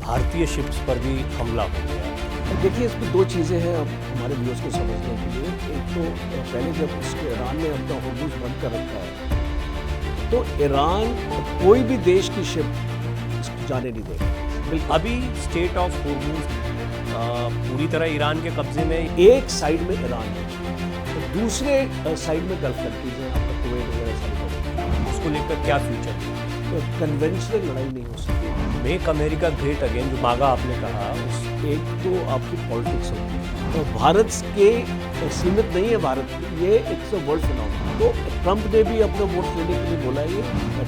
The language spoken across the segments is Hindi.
भारतीय शिप्स पर भी हमला हो गया। देखिए, इसमें दो चीज़ें हैं अब हमारे व्यूअर्स को समझने के लिए। एक तो पहले जब ईरान ने अपना हॉर्मूज़ बंद कर रखा है तो ईरान कोई भी देश की शिप जाने नहीं देगा। अभी स्टेट ऑफ हॉर्मूज़ पूरी तरह ईरान के कब्जे में। एक साइड में ईरान है तो दूसरे साइड में गल्फ कंट्रीज हैं, आपका कुवैत वगैरह सारी। उसको लेकर क्या फ्यूचर है? तो कन्वेंशनल लड़ाई नहीं हो सकती। मेक अमेरिका ग्रेट अगेन जो मागा आपने कहा, एक तो आपकी पॉलिटिक्स होती है तो भारत के सीमित नहीं है भारत की, ये एक वर्ल्ड फिनोमेनन। तो ट्रंप ने भी अपना वोट लेने के लिए बोला है, ये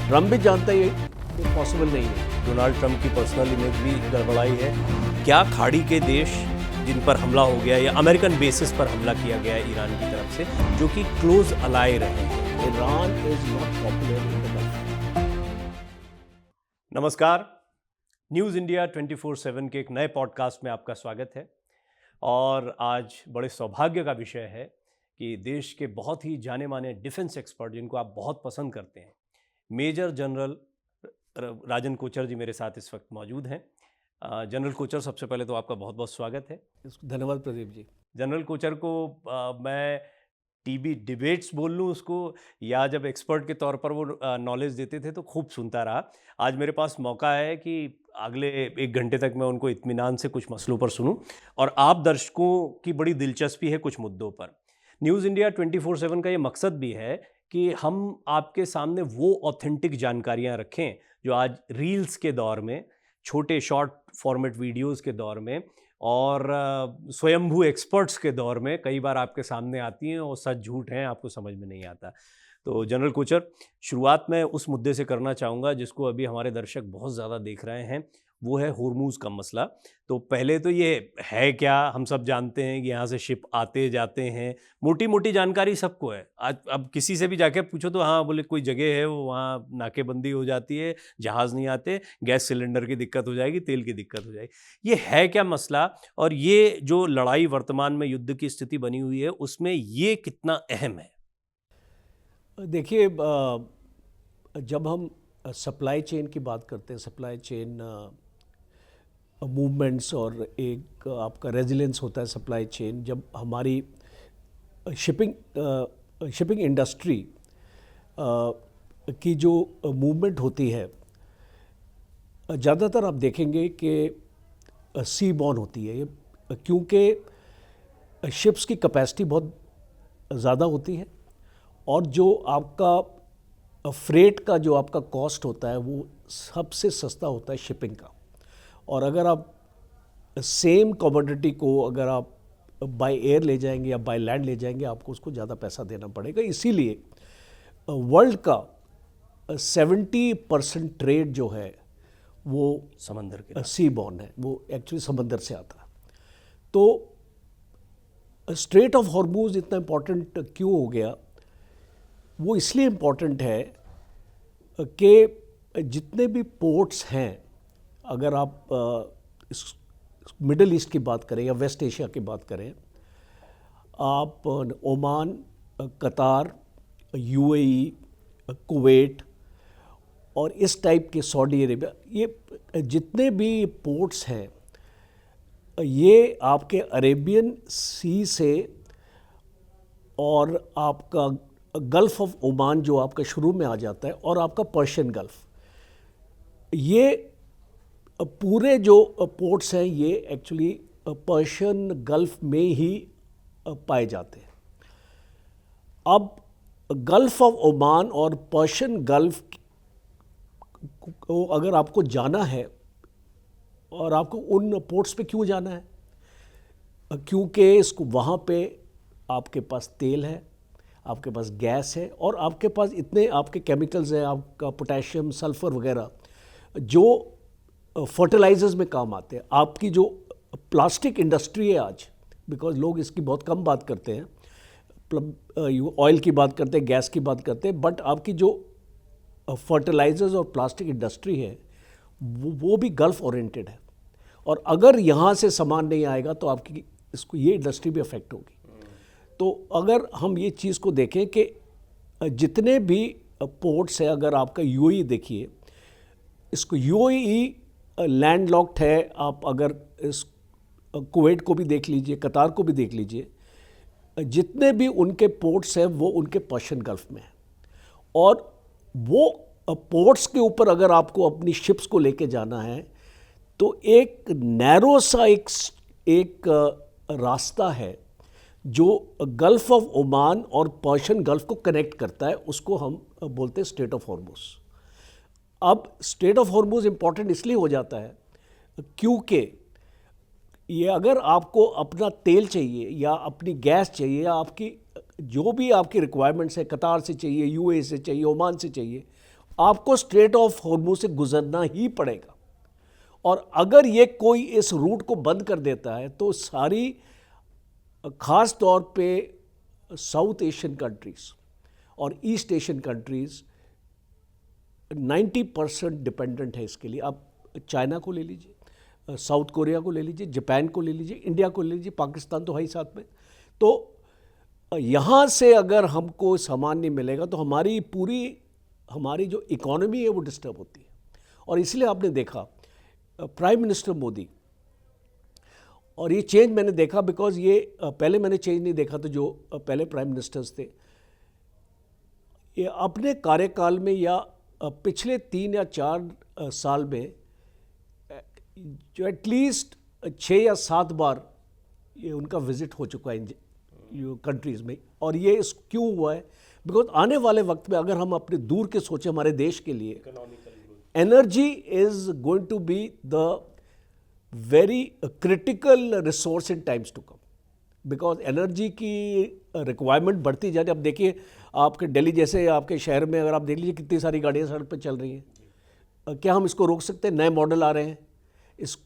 ट्रंप भी जानता है ये पॉसिबल नहीं है। डोनाल्ड ट्रंप की पर्सनल इमेज भी गड़बड़ाई है। क्या खाड़ी के देश जिन पर हमला हो गया या अमेरिकन बेसिस पर हमला किया गया है ईरान की तरफ से, जो कि क्लोज अलाय रहे हैं? Iran is not popular in the gulf. नमस्कार, न्यूज़ इंडिया 24/7 के एक नए पॉडकास्ट में आपका स्वागत है। और आज बड़े सौभाग्य का विषय है कि देश के बहुत ही जाने माने डिफेंस एक्सपर्ट जिनको आप बहुत पसंद करते हैं, मेजर जनरल राजन कोचर जी मेरे साथ इस वक्त मौजूद हैं। जनरल कोचर, सबसे पहले तो आपका बहुत बहुत स्वागत है। धन्यवाद प्रदीप जी। जनरल कोचर को मैं टीवी डिबेट्स बोल लूँ उसको, या जब एक्सपर्ट के तौर पर वो नॉलेज देते थे तो खूब सुनता रहा। आज मेरे पास मौका है कि अगले 1 घंटे तक मैं उनको इत्मीनान से कुछ मसलों पर सुनूं, और आप दर्शकों की बड़ी दिलचस्पी है कुछ मुद्दों पर। न्यूज़ इंडिया 24/7 का ये मकसद भी है कि हम आपके सामने वो ऑथेंटिक जानकारियां रखें जो आज रील्स के दौर में, छोटे शॉर्ट फॉर्मेट वीडियोस के दौर में और स्वयंभू एक्सपर्ट्स के दौर में कई बार आपके सामने आती हैं और सच झूठ हैं, आपको समझ में नहीं आता। तो जनरल कोचर, शुरुआत मैं उस मुद्दे से करना चाहूँगा जिसको अभी हमारे दर्शक बहुत ज़्यादा देख रहे हैं, वो है हॉर्मूज़ का मसला। तो पहले तो ये है क्या, हम सब जानते हैं कि यहाँ से शिप आते जाते हैं, मोटी मोटी जानकारी सबको है। आज अब किसी से भी जाके पूछो तो हाँ बोले कोई जगह है, वो वहाँ नाकेबंदी हो जाती है, जहाज़ नहीं आते, गैस सिलेंडर की दिक्कत हो जाएगी, तेल की दिक्कत हो जाएगी। ये है क्या मसला, और ये जो लड़ाई वर्तमान में युद्ध की स्थिति बनी हुई है उसमें ये कितना अहम है? देखिए, जब हम सप्लाई चेन की बात करते हैं, सप्लाई चेन मूवमेंट्स और एक आपका रेजिलेंस होता है सप्लाई चेन, जब हमारी शिपिंग इंडस्ट्री की जो मूवमेंट होती है, ज़्यादातर आप देखेंगे कि सी बॉर्न होती है ये, क्योंकि शिप्स की कैपेसिटी बहुत ज़्यादा होती है और जो आपका फ्रेट का जो आपका कॉस्ट होता है वो सबसे सस्ता होता है शिपिंग का। और अगर आप सेम कमोडिटी को अगर आप बाय एयर ले जाएंगे या बाय लैंड ले जाएंगे, आपको उसको ज़्यादा पैसा देना पड़ेगा। इसीलिए वर्ल्ड का 70% ट्रेड जो है वो समंदर के सी बॉर्न है, वो एक्चुअली समंदर से आता है। तो स्ट्रेट ऑफ हॉर्मूज़ इतना इम्पोर्टेंट क्यों हो गया? वो इसलिए इम्पोर्टेंट है कि जितने भी पोर्ट्स हैं, अगर आप मिडल ईस्ट की बात करें या वेस्ट एशिया की बात करें, आप ओमान, कतार, यूएई, कुवैत और इस टाइप के सऊदी अरेबिया, ये जितने भी पोर्ट्स हैं ये आपके अरेबियन सी से और आपका गल्फ़ ऑफ ओमान जो आपका शुरू में आ जाता है और आपका पर्शियन गल्फ़, ये पूरे जो पोर्ट्स हैं ये एक्चुअली पर्शियन गल्फ़ में ही पाए जाते हैं। अब गल्फ़ ऑफ ओमान और पर्शियन गल्फ़ को अगर आपको जाना है, और आपको उन पोर्ट्स पे क्यों जाना है? क्योंकि इसको वहाँ पे आपके पास तेल है, आपके पास गैस है और आपके पास इतने आपके केमिकल्स हैं, आपका पोटेशियम, सल्फ़र वगैरह जो फर्टिलाइजर्स में काम आते हैं। आपकी जो प्लास्टिक इंडस्ट्री है आज, बिकॉज लोग इसकी बहुत कम बात करते हैं, ऑयल की बात करते हैं, गैस की बात करते हैं, बट आपकी जो फर्टिलाइजर्स और प्लास्टिक इंडस्ट्री है वो भी गल्फ़ ओरिएंटेड है। और अगर यहाँ से सामान नहीं आएगा तो आपकी इसको ये इंडस्ट्री भी अफेक्ट होगी। तो अगर हम ये चीज़ को देखें कि जितने भी पोर्ट्स है, अगर आपका यूएई देखिए, इसको यूएई लैंडलॉक्ड है। आप अगर इस कुवैत को भी देख लीजिए, कतार को भी देख लीजिए, जितने भी उनके पोर्ट्स हैं वो उनके पर्शियन गल्फ में हैं। और वो पोर्ट्स के ऊपर अगर आपको अपनी शिप्स को लेके जाना है तो एक नैरो सा एक रास्ता है जो गल्फ ऑफ ओमान और पर्शियन गल्फ को कनेक्ट करता है, उसको हम बोलते हैं स्ट्रेट ऑफ हॉर्मुज। अब स्ट्रेट ऑफ हॉर्मुज इंपॉर्टेंट इसलिए हो जाता है क्योंकि ये अगर आपको अपना तेल चाहिए या अपनी गैस चाहिए या आपकी जो भी आपकी रिक्वायरमेंट्स है, कतार से चाहिए, यूएई से चाहिए, ओमान से चाहिए, आपको स्ट्रेट ऑफ हॉर्मुज से गुजरना ही पड़ेगा। और अगर ये कोई इस रूट को बंद कर देता है तो सारी, ख़ास तौर पे साउथ एशियन कंट्रीज़ और ईस्ट एशियन कंट्रीज़ 90% डिपेंडेंट है इसके लिए। आप चाइना को ले लीजिए, साउथ कोरिया को ले लीजिए, जापान को ले लीजिए, इंडिया को ले लीजिए, पाकिस्तान तो है ही साथ में। तो यहाँ से अगर हमको सामान नहीं मिलेगा तो हमारी जो इकोनॉमी है वो डिस्टर्ब होती है। और इसलिए आपने देखा प्राइम मिनिस्टर मोदी, और ये चेंज मैंने देखा बिकॉज ये पहले मैंने चेंज नहीं देखा, तो जो पहले प्राइम मिनिस्टर्स थे ये अपने कार्यकाल में या पिछले 3 या 4 साल में जो एटलीस्ट 6 या 7 बार ये उनका विजिट हो चुका है कंट्रीज़ में। और ये क्यों हुआ है? बिकॉज आने वाले वक्त में अगर हम अपने दूर के सोचें हमारे देश के लिए, energy is going to be the very critical resource in times to come, because energy की रिक्वायरमेंट बढ़ती जा रही है। अब देखिए आपके दिल्ली जैसे आपके शहर में अगर आप देख लीजिए कितनी सारी गाड़ियाँ सड़क पर चल रही हैं। क्या हम इसको रोक सकते हैं? नए मॉडल आ रहे हैं,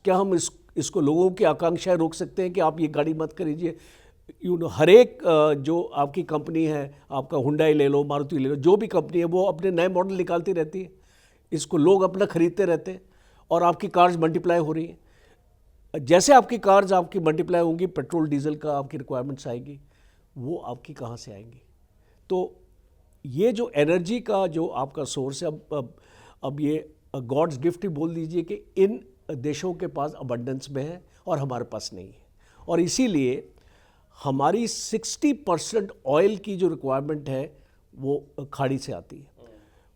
क्या हम इसको लोगों की आकांक्षाएं रोक सकते हैं कि आप ये गाड़ी मत करीजिए? हर एक जो आपकी कंपनी है, आपका हुंडई ले लो, मारुति ले लो, जो भी कंपनी है वो अपने नए मॉडल निकालती रहती है, इसको लोग अपना खरीदते रहते हैं और आपकी कार्स मल्टीप्लाई हो रही हैं। जैसे आपकी कार्स आपकी मल्टीप्लाई होंगी, पेट्रोल डीजल का आपकी रिक्वायरमेंट्स आएगी, वो आपकी कहाँ से आएंगी? तो ये जो एनर्जी का जो आपका सोर्स है, अब ये गॉड्स गिफ्ट ही बोल दीजिए कि इन देशों के पास अबंडेंस में है और हमारे पास नहीं है। और इसीलिए हमारी 60% ऑयल की जो रिक्वायरमेंट है वो खाड़ी से आती है,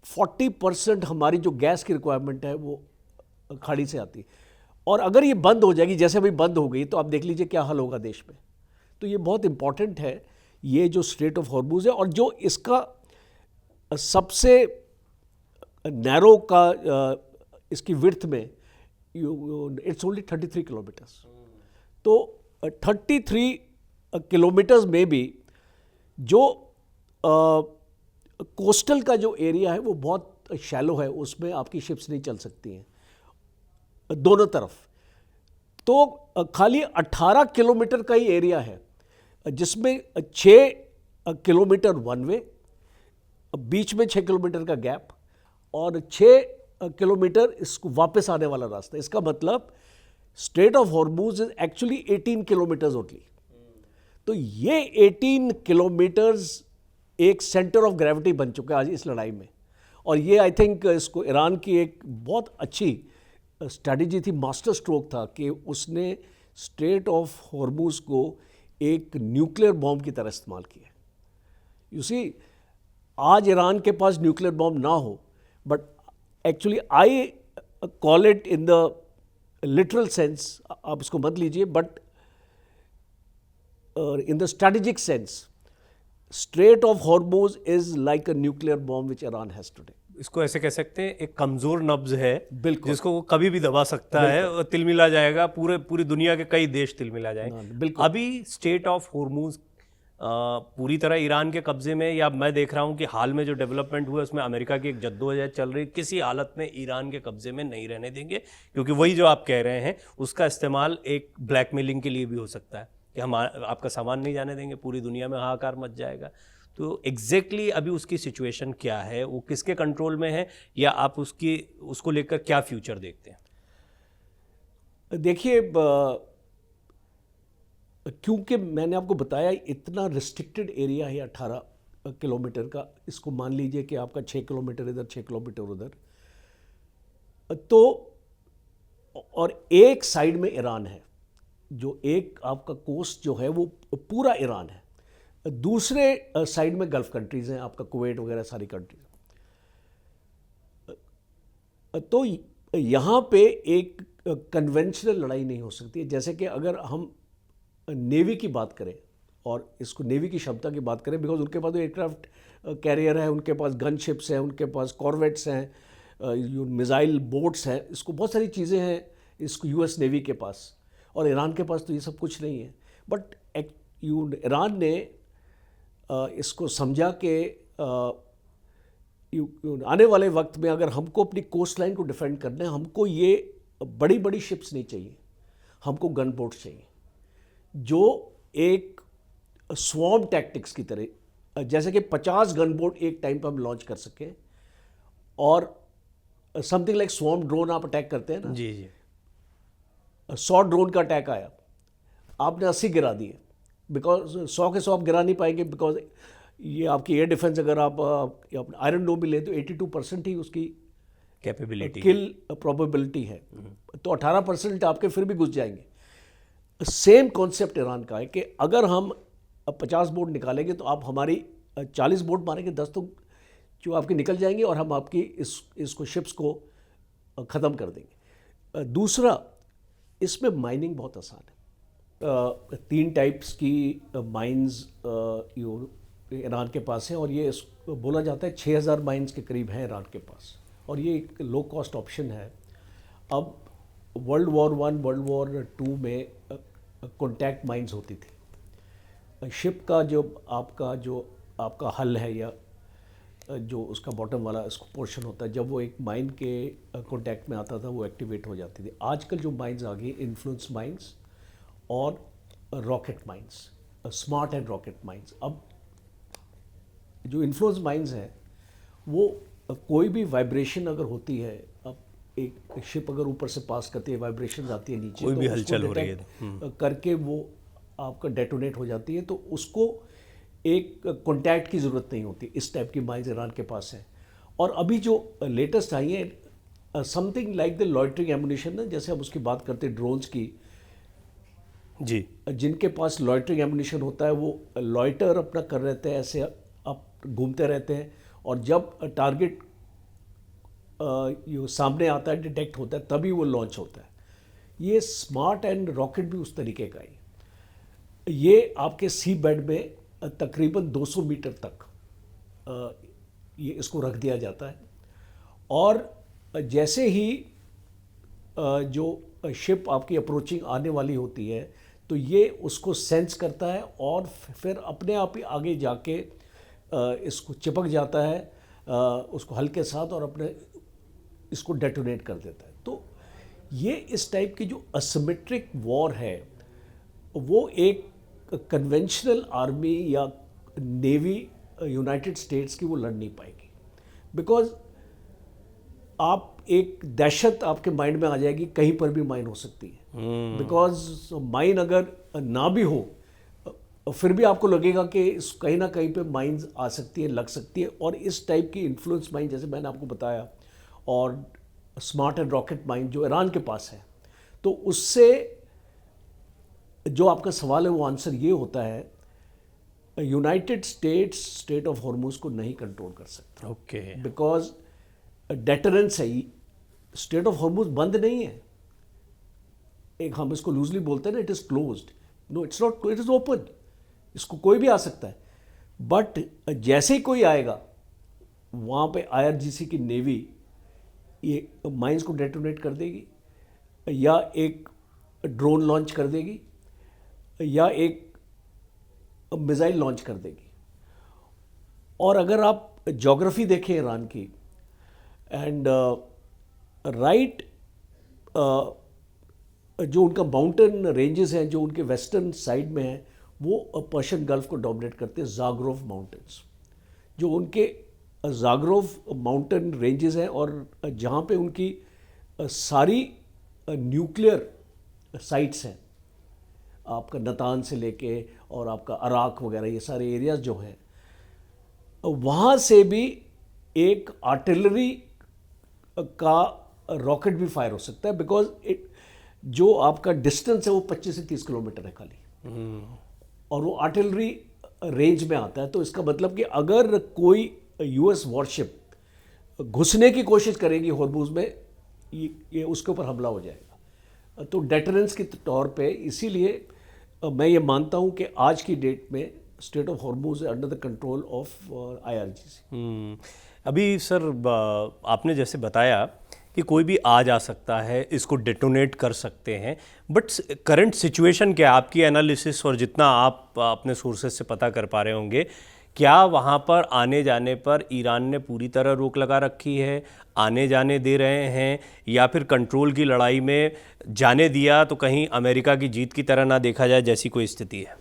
40% हमारी जो गैस की रिक्वायरमेंट है वो खाड़ी से आती है। और अगर ये बंद हो जाएगी, जैसे अभी बंद हो गई, तो आप देख लीजिए क्या हाल होगा देश में। तो ये बहुत इंपॉर्टेंट है, ये जो स्ट्रेट ऑफ हॉर्मुज है। और जो इसका सबसे नैरो का इसकी विड्थ में इट्स ओनली 33 किलोमीटर्स। तो 33 किलोमीटर्स में भी जो कोस्टल का जो एरिया है वो बहुत शैलो है, उसमें आपकी शिप्स नहीं चल सकती हैं दोनों तरफ। तो खाली 18 किलोमीटर का ही एरिया है जिसमें 6 किलोमीटर वन वे, बीच में 6 किलोमीटर का गैप और 6 किलोमीटर इसको वापस आने वाला रास्ता। इसका मतलब straight of Hormuz is actually 18 kilometres only. तो ये 18 किलोमीटर्स एक सेंटर ऑफ ग्रेविटी बन चुका है आज इस लड़ाई में। और ये आई थिंक इसको ईरान की एक बहुत अच्छी स्ट्रैटेजी थी, मास्टर स्ट्रोक था कि उसने स्ट्रेट ऑफ हॉर्मुज को एक न्यूक्लियर बॉम्ब की तरह इस्तेमाल किया। यू सी, आज ईरान के पास न्यूक्लियर बॉम्ब ना हो, but actually I call it in the literal sense, आप इसको मत लीजिए, but in the strategic sense, Strait of Hormuz is like a nuclear bomb which Iran has today. इसको ऐसे कह सकते हैं एक कमजोर नब्ज है जिसको वो कभी भी दबा सकता है और तिलमिला जाएगा, पूरी दुनिया के कई देश तिलमिला जाएंगे। अभी स्टेट ऑफ हॉर्मुज पूरी तरह ईरान के कब्जे में, या मैं देख रहा हूं कि हाल में जो डेवलपमेंट हुआ उसमें अमेरिका की एक जद्दोजहद चल रही, किसी हालत में ईरान के कब्जे में नहीं रहने देंगे, क्योंकि वही जो आप कह रहे हैं उसका इस्तेमाल एक ब्लैकमेलिंग के लिए भी हो सकता है कि हम आपका सामान नहीं जाने देंगे, पूरी दुनिया में हाहाकार मच जाएगा। तो एग्जैक्टली अभी उसकी सिचुएशन क्या है, वो किसके कंट्रोल में है, या आप उसको लेकर क्या फ्यूचर देखते हैं? देखिए, क्योंकि मैंने आपको बताया इतना रिस्ट्रिक्टेड एरिया है 18 किलोमीटर का, इसको मान लीजिए कि आपका 6 किलोमीटर इधर 6 किलोमीटर उधर, तो और एक साइड में ईरान है, जो एक आपका कोस्ट जो है वो पूरा ईरान है, दूसरे साइड में गल्फ कंट्रीज़ हैं, आपका कुवैत वगैरह सारी कंट्रीज। तो यहाँ पे एक कन्वेंशनल लड़ाई नहीं हो सकती है। जैसे कि अगर हम नेवी की बात करें और इसको नेवी की क्षमता की बात करें, बिकॉज उनके पास तो एयरक्राफ्ट कैरियर है, उनके पास गन शिप्स हैं, उनके पास कॉर्वेट्स हैं, मिसाइल बोट्स हैं, इसको बहुत सारी चीज़ें हैं इसको यूएस नेवी के पास। और ईरान के पास तो ये सब कुछ नहीं है। बट ईरान ने इसको समझा कि आने वाले वक्त में अगर हमको अपनी कोस्ट लाइन को डिफेंड करना है, हमको ये बड़ी बड़ी शिप्स नहीं चाहिए, हमको गन बोट्स चाहिए जो एक स्वॉर्म टैक्टिक्स की तरह, जैसे कि 50 गन बोट एक टाइम पर हम लॉन्च कर सकें। और समथिंग लाइक स्वॉर्म ड्रोन आप अटैक करते हैं ना, जी जी, 100 ड्रोन का अटैक आया, आपने 80 गिरा दिए, बिकॉज 100 के 100 आप गिरा नहीं पाएंगे, बिकॉज ये आपकी एयर डिफेंस अगर आप आयरन डोम भी लें तो 82% ही उसकी कैपेबिलिटी किल प्रोबेबिलिटी है, तो 18% आपके फिर भी घुस जाएंगे। सेम कॉन्सेप्ट ईरान का है कि अगर हम 50 बोट निकालेंगे तो आप हमारी 40 बोट मारेंगे, 10 तो जो आपकी निकल जाएंगे और हम आपकी इसको शिप्स को ख़त्म कर देंगे। दूसरा, इसमें माइनिंग बहुत आसान है। 3 टाइप्स की माइंस ईरान के पास है, और ये बोला जाता है 6000 माइंस के करीब हैं ईरान के पास, और ये एक लो कॉस्ट ऑप्शन है। अब वर्ल्ड वॉर 1, वर्ल्ड वॉर 2 में कॉन्टैक्ट माइंस होती थी। शिप का जो आपका हल है या जो उसका बॉटम वाला इसको पोर्शन होता है, जब वो एक माइन के कॉन्टैक्ट में आता था वो एक्टिवेट हो जाती थी। आजकल जो माइंस आ गई, इन्फ्लुएंस माइंस और rocket mines, smart and rocket mines. अब जो इन्फ्लुएंस माइंस हैं वो कोई भी वाइब्रेशन अगर होती है, अब एक शिप अगर ऊपर से पास करती है, वाइब्रेशन आती है नीचे, कोई तो भी उसको हलचल हो रही है detect करके वो आपका डेटोनेट हो जाती है, तो उसको एक कॉन्टैक्ट की ज़रूरत नहीं होती। इस टाइप की माइंस ईरान के पास है। और अभी जो लेटेस्ट आई है something like the loitering ammunition ना, जैसे हम उसकी बात करते हैं ड्रोन्स की, जी, जिनके पास लॉइटरिंग एमुनिशन होता है वो लॉइटर अपना कर रहते हैं, ऐसे आप घूमते रहते हैं, और जब टारगेट सामने आता है, डिटेक्ट होता है, तभी वो लॉन्च होता है। ये स्मार्ट एंड रॉकेट भी उस तरीके का ही। ये आपके सी बेड में तकरीबन 200 मीटर तक ये इसको रख दिया जाता है, और जैसे ही जो शिप आपकी अप्रोचिंग आने वाली होती है तो ये उसको सेंस करता है और फिर अपने आप ही आगे जाके इसको चिपक जाता है उसको हल्के साथ, और अपने इसको डेटोनेट कर देता है। तो ये इस टाइप की जो असिमेट्रिक वॉर है वो एक कन्वेंशनल आर्मी या नेवी यूनाइटेड स्टेट्स की वो लड़ नहीं पाएगी, बिकॉज आप एक दहशत आपके माइंड में आ जाएगी, कहीं पर भी माइन हो सकती है। बिकॉज माइन अगर ना भी हो फिर भी आपको लगेगा कि कहीं ना कहीं पे माइंस आ सकती है, लग सकती है। और इस टाइप की इन्फ्लुएंस माइन जैसे मैंने आपको बताया, और स्मार्ट एंड रॉकेट माइन जो ईरान के पास है, तो उससे जो आपका सवाल है वो आंसर ये होता है, United states state of Hormuz को नहीं कंट्रोल कर सकता। ओके, बिकॉज डेटरेंस है, स्टेट ऑफ हॉर्मुज बंद नहीं है। एक हम इसको लूजली बोलते हैं ना, it is closed. No, it's not, it is open. इसको कोई भी आ सकता है, बट जैसे ही कोई आएगा वहाँ पे IRGC की नेवी ये माइंस को डेटोनेट कर देगी, या एक ड्रोन लॉन्च कर देगी, या एक मिसाइल लॉन्च कर देगी। और अगर आप ज्योग्राफी देखें ईरान की, एंड राइट जो उनका माउंटेन रेंजेस हैं जो उनके वेस्टर्न साइड में हैं, वो पर्शियन गल्फ को डोमिनेट करते हैं। जाग्रोव माउंटेन्स, जो उनके जाग्रोव माउंटेन रेंजेस हैं, और जहाँ पे उनकी सारी न्यूक्लियर साइट्स हैं, आपका नतान से लेके और आपका अराक वगैरह, ये सारे एरियाज जो हैं, वहाँ से भी एक आर्टिलरी का रॉकेट भी फायर हो सकता है, बिकॉज जो आपका डिस्टेंस है वो 25 से 30 किलोमीटर है खाली, और वो आर्टिलरी रेंज में आता है। तो इसका मतलब कि अगर कोई यूएस वॉरशिप घुसने की कोशिश करेगी हॉर्मुज में, ये उसके ऊपर हमला हो जाएगा। तो डेटरेंस के तौर पे इसीलिए मैं ये मानता हूँ कि आज की डेट में स्टेट ऑफ हॉर्मुज है under the control of IRGC। अभी सर आपने जैसे बताया कि कोई भी आ जा सकता है, इसको डेटोनेट कर सकते हैं, बट करंट सिचुएशन क्या है? आपकी एनालिसिस और जितना आप अपने सोर्सेज से पता कर पा रहे होंगे, क्या वहाँ पर आने जाने पर ईरान ने पूरी तरह रोक लगा रखी है, आने जाने दे रहे हैं, या फिर कंट्रोल की लड़ाई में जाने दिया तो कहीं अमेरिका की जीत की तरह ना देखा जाए, जैसी कोई स्थिति है?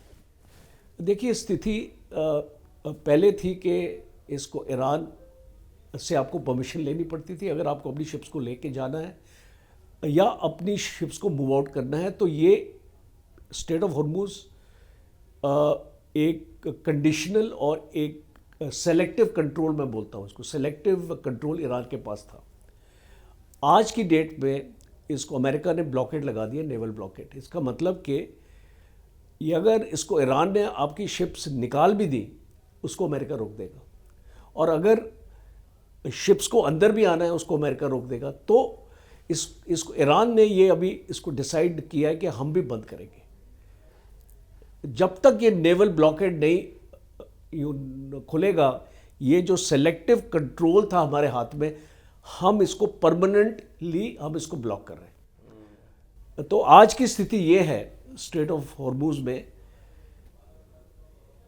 देखिए, स्थिति पहले थी कि इसको ईरान से आपको परमिशन लेनी पड़ती थी अगर आपको अपनी शिप्स को लेके जाना है या अपनी शिप्स को मूव आउट करना है। तो ये स्टेट ऑफ हॉर्मुज एक कंडीशनल और एक सेलेक्टिव कंट्रोल, मैं बोलता हूँ इसको सेलेक्टिव कंट्रोल, ईरान के पास था। आज की डेट में इसको अमेरिका ने ब्लॉकेड लगा दिया, नेवल ब्लॉकेड। इसका मतलब कि ये अगर इसको ईरान ने आपकी शिप्स निकाल भी दी, उसको अमेरिका रोक देगा, और अगर शिप्स को अंदर भी आना है उसको अमेरिका रोक देगा। तो इसको ईरान ने ये अभी इसको डिसाइड किया है कि हम भी बंद करेंगे। जब तक ये नेवल ब्लॉकेड नहीं खुलेगा, ये जो सेलेक्टिव कंट्रोल था हमारे हाथ में, हम इसको परमानेंटली हम इसको ब्लॉक कर रहे हैं। तो आज की स्थिति ये है स्ट्रेट ऑफ हॉर्मुज में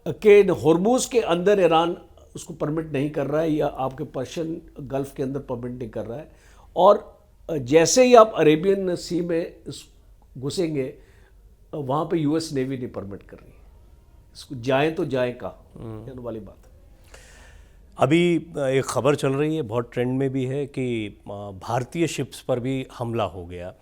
कि हॉर्मुज के अंदर ईरान उसको परमिट नहीं कर रहा है, या आपके पर्शियन गल्फ के अंदर परमिट नहीं कर रहा है। और जैसे ही आप अरेबियन सी में घुसेंगे, वहाँ पे यूएस नेवी नहीं परमिट कर रही है। इसको जाएं तो जाएं कहाँ, वाली बात है। अभी एक खबर चल रही है, बहुत ट्रेंड में भी है, कि भारतीय शिप्स पर भी हमला हो गया।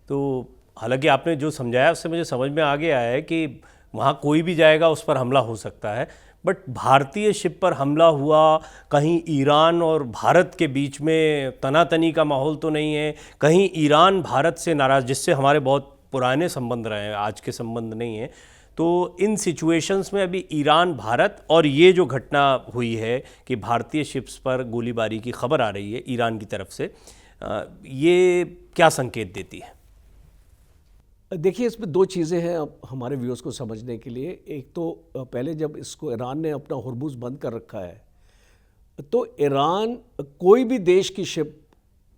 तो हालांकि आपने जो समझाया उससे मुझे समझ में आ गया है कि वहाँ कोई भी जाएगा उस पर हमला हो सकता है, बट भारतीय शिप पर हमला हुआ, कहीं ईरान और भारत के बीच में तनातनी का माहौल तो नहीं है? कहीं ईरान भारत से नाराज़, जिससे हमारे बहुत पुराने संबंध रहे हैं, आज के संबंध नहीं है। तो इन सिचुएशंस में अभी ईरान भारत और ये जो घटना हुई है कि भारतीय शिप्स पर गोलीबारी की खबर आ रही है ईरान की तरफ से, ये क्या संकेत देती है? देखिए, इसमें दो चीज़ें हैं अब हमारे व्यूअर्स को समझने के लिए। एक तो पहले जब इसको ईरान ने अपना हॉर्मुज बंद कर रखा है, तो ईरान कोई भी देश की शिप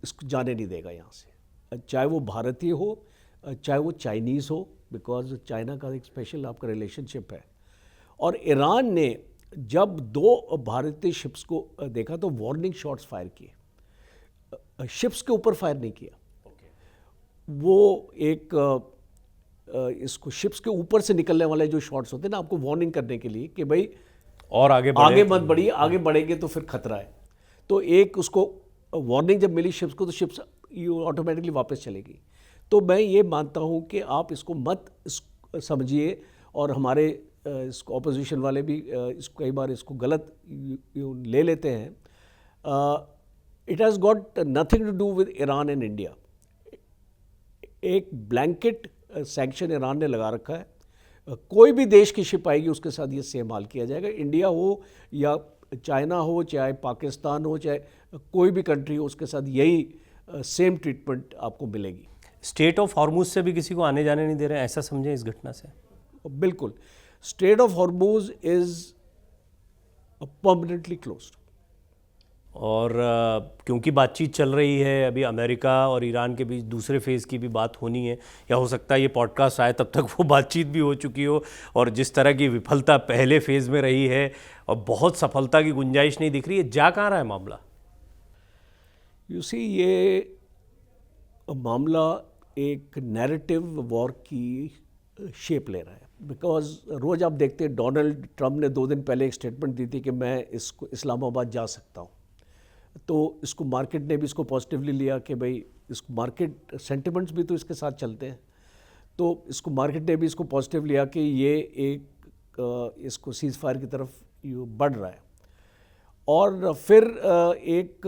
इसको जाने नहीं देगा यहाँ से, चाहे वो भारतीय हो, चाहे वो चाइनीज़ हो, बिकॉज चाइना का एक स्पेशल आपका रिलेशनशिप है। और ईरान ने जब दो भारतीय शिप्स को देखा तो वार्निंग शॉट्स फायर किए, शिप्स के ऊपर फायर नहीं किया। वो एक इसको शिप्स के ऊपर से निकलने वाले जो शॉट्स होते हैं ना, आपको वार्निंग करने के लिए कि भाई और आगे मत बढ़िए, आगे बढ़ेंगे तो फिर खतरा है। तो एक उसको वार्निंग जब मिली शिप्स को, तो शिप्स ऑटोमेटिकली वापस चलेगी। तो मैं ये मानता हूँ कि आप इसको मत समझिए, और हमारे इसको ऑपोजिशन वाले भी इसको कई बार इसको गलत ले लेते हैं। It has got nothing to do with Iran and India. एक ब्लैंकेट सैंक्शन ईरान ने लगा रखा है, कोई भी देश की शिप आएगी उसके साथ ये सेम हाल किया जाएगा। इंडिया हो या चाइना हो, चाहे पाकिस्तान हो, चाहे कोई भी कंट्री हो, उसके साथ यही सेम ट्रीटमेंट आपको मिलेगी। स्टेट ऑफ हॉर्मुज से भी किसी को आने जाने नहीं दे रहे हैं, ऐसा समझें इस घटना से? बिल्कुल, state of Hormuz is permanently closed. और क्योंकि बातचीत चल रही है अभी अमेरिका और ईरान के बीच, दूसरे फेज़ की भी बात होनी है, या हो सकता है ये पॉडकास्ट आए तब तक वो बातचीत भी हो चुकी हो, और जिस तरह की विफलता पहले फेज़ में रही है और बहुत सफलता की गुंजाइश नहीं दिख रही है, जा कहाँ रहा है मामला? यू सी, ये मामला एक नैरेटिव वॉर की शेप ले रहा है। बिकॉज रोज़ आप देखते हैं डोनाल्ड ट्रंप ने 2 दिन पहले एक स्टेटमेंट दी थी कि मैं इसको इस्लामाबाद जा सकता हूँ। तो इसको मार्केट ने भी इसको पॉजिटिवली लिया कि भाई इसको मार्केट सेंटिमेंट्स भी तो इसके साथ चलते हैं। तो इसको मार्केट ने भी इसको पॉजिटिव लिया कि ये एक इसको सीज़ फायर की तरफ बढ़ रहा है। और फिर एक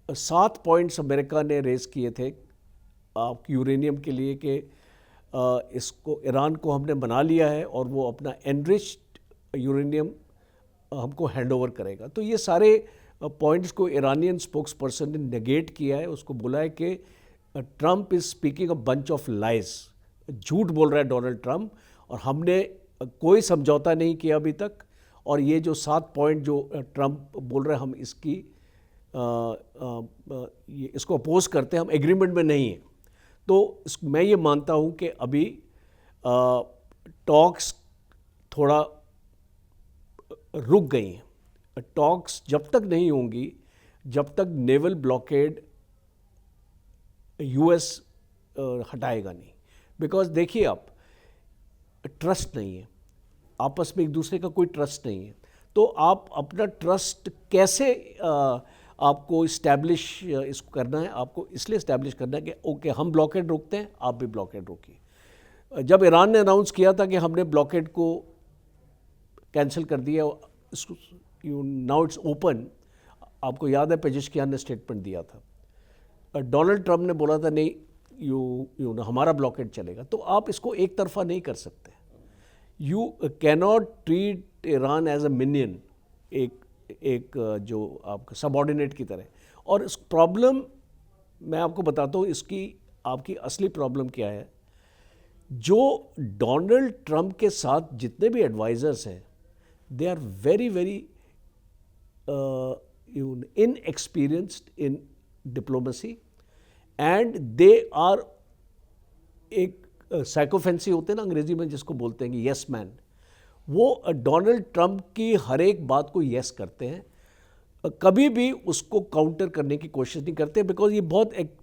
7 पॉइंट्स अमेरिका ने रेज़ किए थे आप यूरेनियम के लिए कि इसको ईरान को हमने बना लिया है और वो अपना एनरिच्ड यूरेनियम हमको हैंड ओवर करेगा। तो ये सारे पॉइंट्स को ईरानियन स्पोक्स पर्सन ने नेगेट किया है, उसको बोला है कि Trump is speaking a bunch of lies, झूठ बोल रहा है डोनाल्ड ट्रंप, और हमने कोई समझौता नहीं किया अभी तक। और ये जो 7 पॉइंट जो ट्रंप बोल रहे हैं, हम इसको अपोज करते हैं, हम एग्रीमेंट में नहीं हैं। तो मैं ये मानता हूँ कि अभी टॉक्स थोड़ा रुक गई हैं। टॉक्स जब तक नहीं होंगी, जब तक नेवल ब्लॉकेड यूएस हटाएगा नहीं। बिकॉज देखिए, आप ट्रस्ट नहीं है, आपस में एक दूसरे का कोई ट्रस्ट नहीं है, तो आप अपना ट्रस्ट कैसे आपको इस्टेब्लिश इसको करना है, आपको इसलिए इस्टेब्लिश करना है कि ओके हम ब्लॉकेड रोकते हैं, आप भी ब्लॉकेड रोकिए। जब ईरान ने अनाउंस किया था कि हमने ब्लॉकेड को कैंसिल कर दिया, नाउ इट्स ओपन, आपको याद है पेजेश्कियान ने स्टेटमेंट दिया था, डोनाल्ड ट्रंप ने बोला था नहीं हमारा ब्लॉकेड चलेगा। तो आप इसको एक तरफा नहीं कर सकते। You cannot treat Iran as a minion, एक जो आपका सबऑर्डिनेट की तरह। और इस प्रॉब्लम मैं आपको बताता हूँ, इसकी आपकी असली प्रॉब्लम क्या है। जो डोनाल्ड ट्रंप के साथ जितने भी एडवाइजर्स हैं, they are very very inexperienced in diplomacy, and they are एक साइकोफेंसी होते हैं ना अंग्रेजी में जिसको बोलते हैं कि यस मैन, वो डोनाल्ड ट्रंप की हर एक बात को यस करते हैं, कभी भी उसको काउंटर करने की कोशिश नहीं करते। बिकॉज ये बहुत एक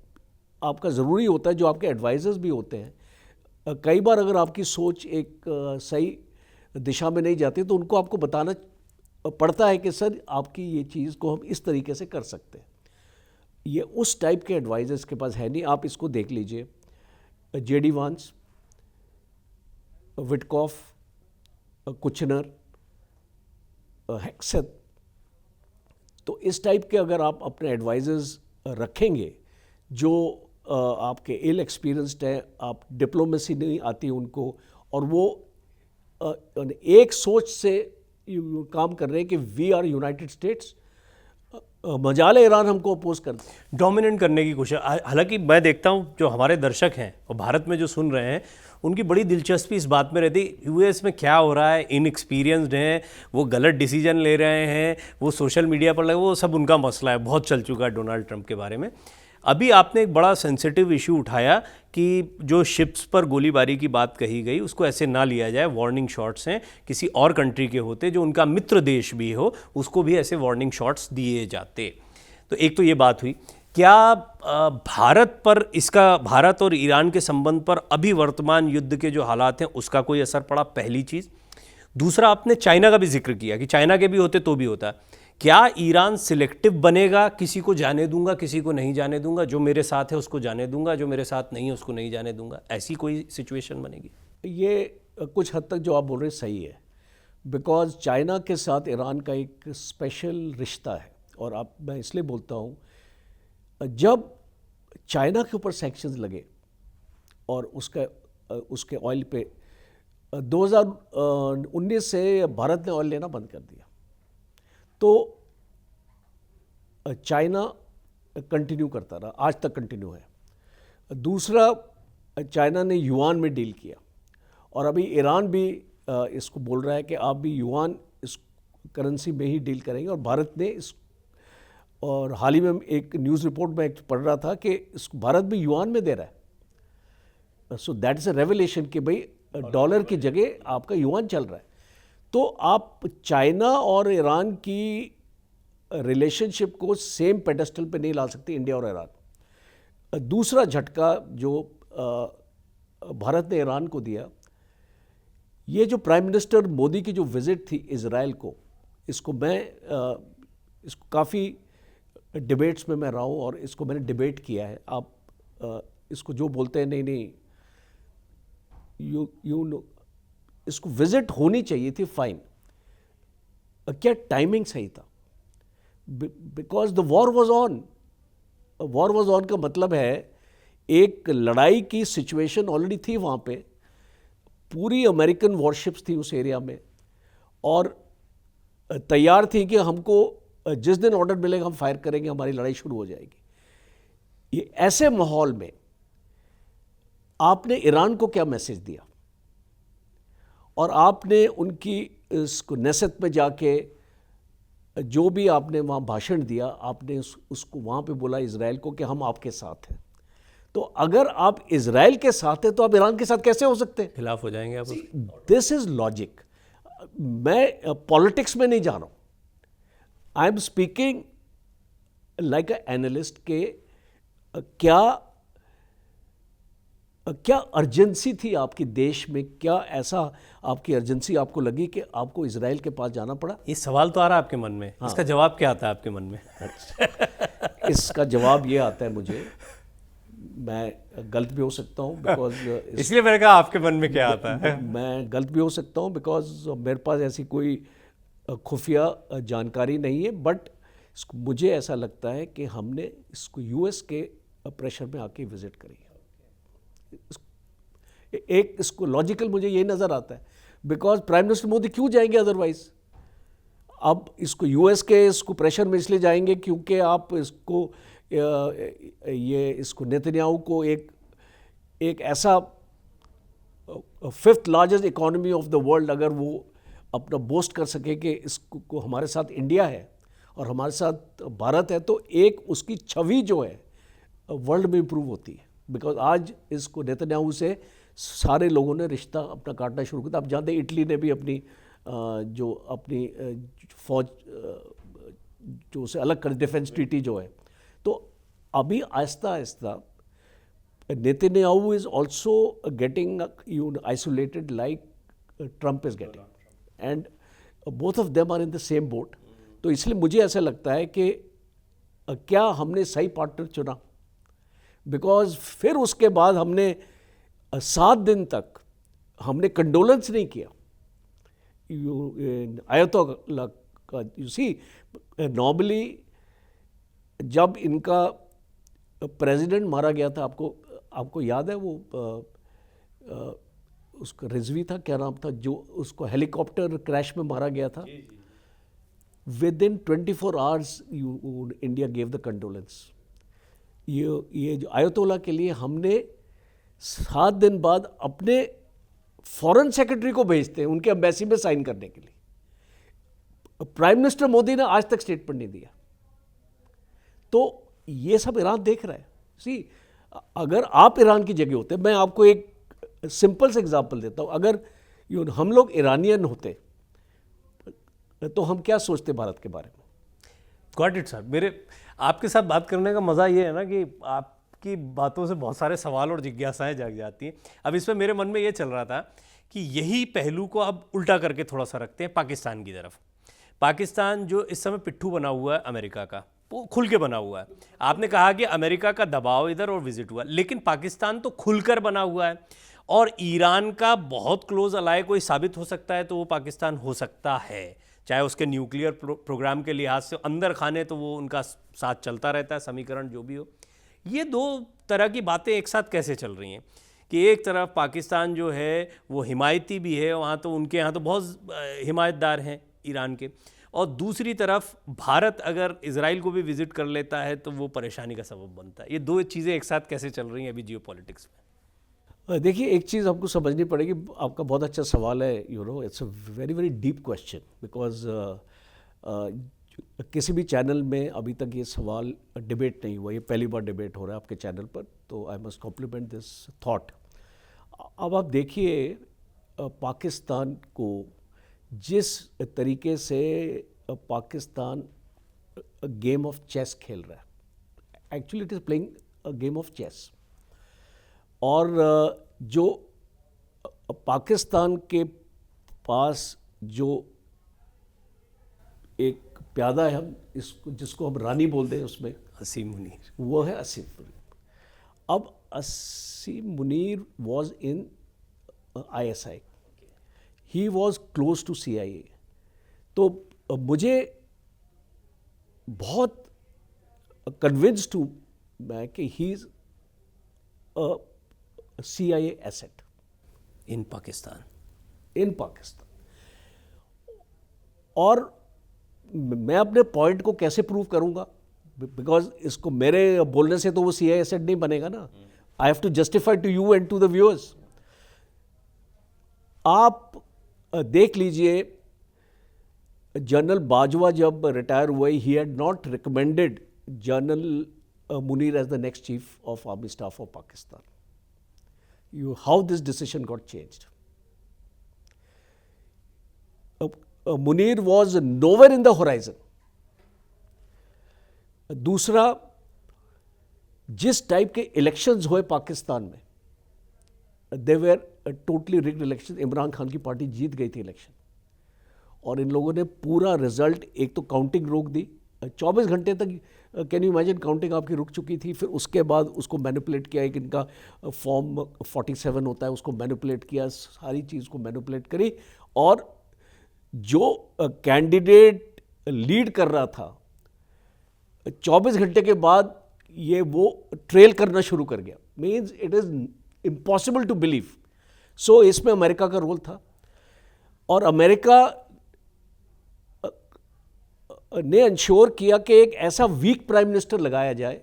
आपका ज़रूरी होता है, जो आपके एडवाइज़र्स भी होते हैं। कई बार अगर आपकी सोच एक सही दिशा में नहीं जाती, तो उनको आपको बताना पड़ता है कि सर आपकी ये चीज़ को हम इस तरीके से कर सकते हैं। ये उस टाइप के एडवाइज़र्स के पास है नहीं। आप इसको देख लीजिए, जेडी वांस, विटकॉफ, कुचनर, हेक्सेथ, तो इस टाइप के अगर आप अपने एडवाइज़र्स रखेंगे जो आपके इल एक्सपीरियंस्ड है, आप डिप्लोमेसी नहीं आती उनको, और वो एक सोच से काम कर रहे हैं कि वी आर यूनाइटेड स्टेट्स, मजाल ईरान हमको अपोज करते हैं, डोमिनेट करने की कोशिश। हालांकि मैं देखता हूँ जो हमारे दर्शक हैं और भारत में जो सुन रहे हैं, उनकी बड़ी दिलचस्पी इस बात में रहती है यूएस में क्या हो रहा है, इनएक्सपीरियंस्ड हैं, वो गलत डिसीजन ले रहे हैं, वो सोशल मीडिया पर लगे, वो सब उनका मसला है, बहुत चल चुका है डोनाल्ड ट्रंप के बारे में। अभी आपने एक बड़ा सेंसिटिव इशू उठाया कि जो शिप्स पर गोलीबारी की बात कही गई, उसको ऐसे ना लिया जाए, वार्निंग शॉट्स हैं, किसी और कंट्री के होते जो उनका मित्र देश भी हो, उसको भी ऐसे वार्निंग शॉट्स दिए जाते। तो एक तो ये बात हुई। क्या भारत पर इसका, भारत और ईरान के संबंध पर अभी वर्तमान युद्ध के जो हालात हैं उसका कोई असर पड़ा? पहली चीज़। दूसरा, आपने चाइना का भी जिक्र किया कि चाइना के भी होते तो भी होता। क्या ईरान सिलेक्टिव बनेगा, किसी को जाने दूंगा किसी को नहीं जाने दूंगा, जो मेरे साथ है उसको जाने दूंगा, जो मेरे साथ नहीं है उसको नहीं जाने दूंगा, ऐसी कोई सिचुएशन बनेगी? ये कुछ हद तक जो आप बोल रहे हैं सही है। बिकॉज चाइना के साथ ईरान का एक स्पेशल रिश्ता है। और मैं इसलिए बोलता हूँ, जब चाइना के ऊपर सैंक्शंस लगे और उसके ऑयल पे 2019 से भारत ने ऑयल लेना बंद कर दिया, तो चाइना कंटिन्यू करता रहा, आज तक कंटिन्यू है। दूसरा, चाइना ने युआन में डील किया, और अभी ईरान भी इसको बोल रहा है कि आप भी युआन इस करेंसी में ही डील करेंगे। और भारत ने और हाल ही में एक न्यूज़ रिपोर्ट में पढ़ रहा था कि भारत भी युआन में दे रहा है। So that is a revelation कि भाई डॉलर की जगह आपका युआन चल रहा है। तो आप चाइना और ईरान की रिलेशनशिप को सेम पेडेस्टल पे नहीं ला सकते इंडिया और ईरान। दूसरा झटका जो भारत ने ईरान को दिया, ये जो प्राइम मिनिस्टर मोदी की जो विज़िट थी इज़राइल को, इसको काफ़ी डिबेट्स में मैं रहा हूँ और इसको मैंने डिबेट किया है। आप इसको जो बोलते हैं नहीं यू नो, इसको विज़िट होनी चाहिए थी, फाइन। क्या टाइमिंग सही था? Because the war was on. War was on का मतलब है एक लड़ाई की सिचुएशन ऑलरेडी थी वहाँ पे, पूरी अमेरिकन वॉरशिप्स थी उस एरिया में और तैयार थी कि हमको जिस दिन ऑर्डर मिलेगा हम फायर करेंगे, हमारी लड़ाई शुरू हो जाएगी। ये ऐसे माहौल में आपने ईरान को क्या मैसेज दिया और आपने उनकी इसको नेसत में जाके जो भी आपने वहाँ भाषण दिया, आपने उसको वहाँ पे बोला इजराइल को कि हम आपके साथ हैं। तो अगर आप इजराइल के साथ हैं तो आप ईरान के साथ कैसे हो सकते हैं? खिलाफ हो जाएंगे आप दिस इज लॉजिक। मैं पॉलिटिक्स में नहीं जा रहा हूँ, I am speaking like a analyst के क्या अर्जेंसी थी आपकी देश में, क्या ऐसा आपकी अर्जेंसी आपको लगी कि आपको इजराइल के पास जाना पड़ा? ये सवाल तो आ रहा है आपके मन में, इसका जवाब क्या आता है आपके मन में? इसका जवाब ये आता है मुझे, मैं गलत भी हो सकता हूँ बिकॉज इसलिए मैंने कहा आपके मन में क्या आता है। मैं गलत भी हो सकता हूँ बिकॉज मेरे पास ऐसी कोई खुफिया जानकारी नहीं है, बट मुझे ऐसा लगता है कि हमने इसको यूएस के प्रेशर में आके विजिट करी है। एक इसको लॉजिकल मुझे यही नज़र आता है, बिकॉज प्राइम मिनिस्टर मोदी क्यों जाएंगे अदरवाइज? अब इसको यूएस के इसको प्रेशर में इसलिए जाएंगे क्योंकि आप इसको इसको नेतन्याहू को एक ऐसा 5th largest economy of the world अगर वो अपना बोस्ट कर सके कि इसको हमारे साथ इंडिया है और हमारे साथ भारत है, तो एक उसकी छवि जो है वर्ल्ड में इम्प्रूव होती है। बिकॉज आज इसको नेतन्याहू से सारे लोगों ने रिश्ता अपना काटना शुरू किया। आप जानते हैं इटली ने भी अपनी जो अपनी फौज जो उसे अलग कर, डिफेंस ट्रीटी जो है, तो अभी आहिस्ता आहिस्ता Netanyahu is also getting isolated like Trump is getting, and both of them are in the same boat. तो इसलिए मुझे ऐसा लगता है कि क्या हमने सही पार्टनर चुना, बिकॉज फिर उसके बाद हमने 7 दिन तक हमने कंडोलेंस नहीं किया आयतोल्ला का। यू सी नॉर्मली जब इनका प्रेसिडेंट मारा गया था, आपको याद है वो उसका रिजवी था, क्या नाम था, जो उसको हेलीकॉप्टर क्रैश में मारा गया था, with in 24 hours India gave the condolence. ये जो आयतोल्ला के लिए हमने 7 दिन बाद अपने फॉरेन सेक्रेटरी को भेजते हैं उनके एम्बेसी में साइन करने के लिए। प्राइम मिनिस्टर मोदी ने आज तक स्टेटमेंट नहीं दिया। तो ये सब ईरान देख रहा है। सी, अगर आप ईरान की जगह होते, मैं आपको एक सिंपल से एग्जांपल देता हूँ, अगर हम लोग ईरानियन होते तो हम क्या सोचते भारत के बारे में? Got it sir. मेरे आपके साथ बात करने का मज़ा ये है ना कि आपकी बातों से बहुत सारे सवाल और जिज्ञासाएं जाग जाती हैं। अब इसमें मेरे मन में ये चल रहा था कि यही पहलू को अब उल्टा करके थोड़ा सा रखते हैं पाकिस्तान की तरफ। पाकिस्तान जो इस समय पिट्ठू बना हुआ है अमेरिका का, वो खुल के बना हुआ है। आपने कहा कि अमेरिका का दबाव इधर और विजिट हुआ, लेकिन पाकिस्तान तो खुलकर बना हुआ है और ईरान का बहुत क्लोज अलाय कोई साबित हो सकता है तो वो पाकिस्तान हो सकता है, चाहे उसके न्यूक्लियर प्रोग्राम के लिहाज से अंदर खाने तो वो उनका साथ चलता रहता है, समीकरण जो भी हो। ये दो तरह की बातें एक साथ कैसे चल रही हैं कि एक तरफ पाकिस्तान जो है वो हिमायती भी है, वहाँ तो उनके यहाँ तो बहुत हिमायतदार हैं ईरान के, और दूसरी तरफ भारत अगर इजराइल को भी विजिट कर लेता है तो वो परेशानी का सबब बनता है। ये दो चीज़ें एक साथ कैसे चल रही हैं अभी जियोपॉलिटिक्स में? देखिए, एक चीज़ आपको समझनी पड़ेगी। आपका बहुत अच्छा सवाल है, it's a very very deep question, because किसी भी चैनल में अभी तक ये सवाल डिबेट नहीं हुआ, ये पहली बार डिबेट हो रहा है आपके चैनल पर, तो I must compliment this thought. अब आप देखिए पाकिस्तान को जिस तरीके से पाकिस्तान गेम ऑफ चेस खेल रहा है, actually it is playing a game of chess, और जो पाकिस्तान के पास जो एक प्यादा है, हम इसको जिसको हम रानी बोलते हैं, उसमें असीम मुनीर, वो है असीम मुनीर। अब Asim Munir was in ISI, he was close to CIA। तो मुझे बहुत कन्विंस्ड हूँ मैं कि he is CIA asset in Pakistan. in Pakistan. और मैं अपने पॉइंट को कैसे प्रूव करूंगा? बिकॉज इसको मेरे बोलने से तो वो CIA एसेट नहीं बनेगा ना. I have to justify to you and to the viewers. आप देख लीजिए, जनरल बाजवा जब रिटायर हुए, he had not recommended general Munir as the next chief of army staff of Pakistan. How this decision got changed? Munir was nowhere in the horizon. दूसरा, जिस टाइप के इलेक्शंस हुए पाकिस्तान में, they were totally rigged election. Imran Khan की पार्टी जीत गई थी इलेक्शन, और इन लोगों ने पूरा रिजल्ट, एक तो काउंटिंग रोक दी 24 घंटे तक. कैन यू इमेजिन, काउंटिंग आपकी रुक चुकी थी. फिर उसके बाद उसको मैनिपुलेट किया. एक इनका फॉर्म 47 होता है, उसको मैनिपुलेट किया, सारी चीज़ को मैनिपुलेट करी. और जो कैंडिडेट लीड कर रहा था, 24 घंटे के बाद ये वो ट्रेल करना शुरू कर गया. Means it is impossible to believe. So इसमें अमेरिका का रोल था, और अमेरिका ने इंश्योर किया कि एक ऐसा वीक प्राइम मिनिस्टर लगाया जाए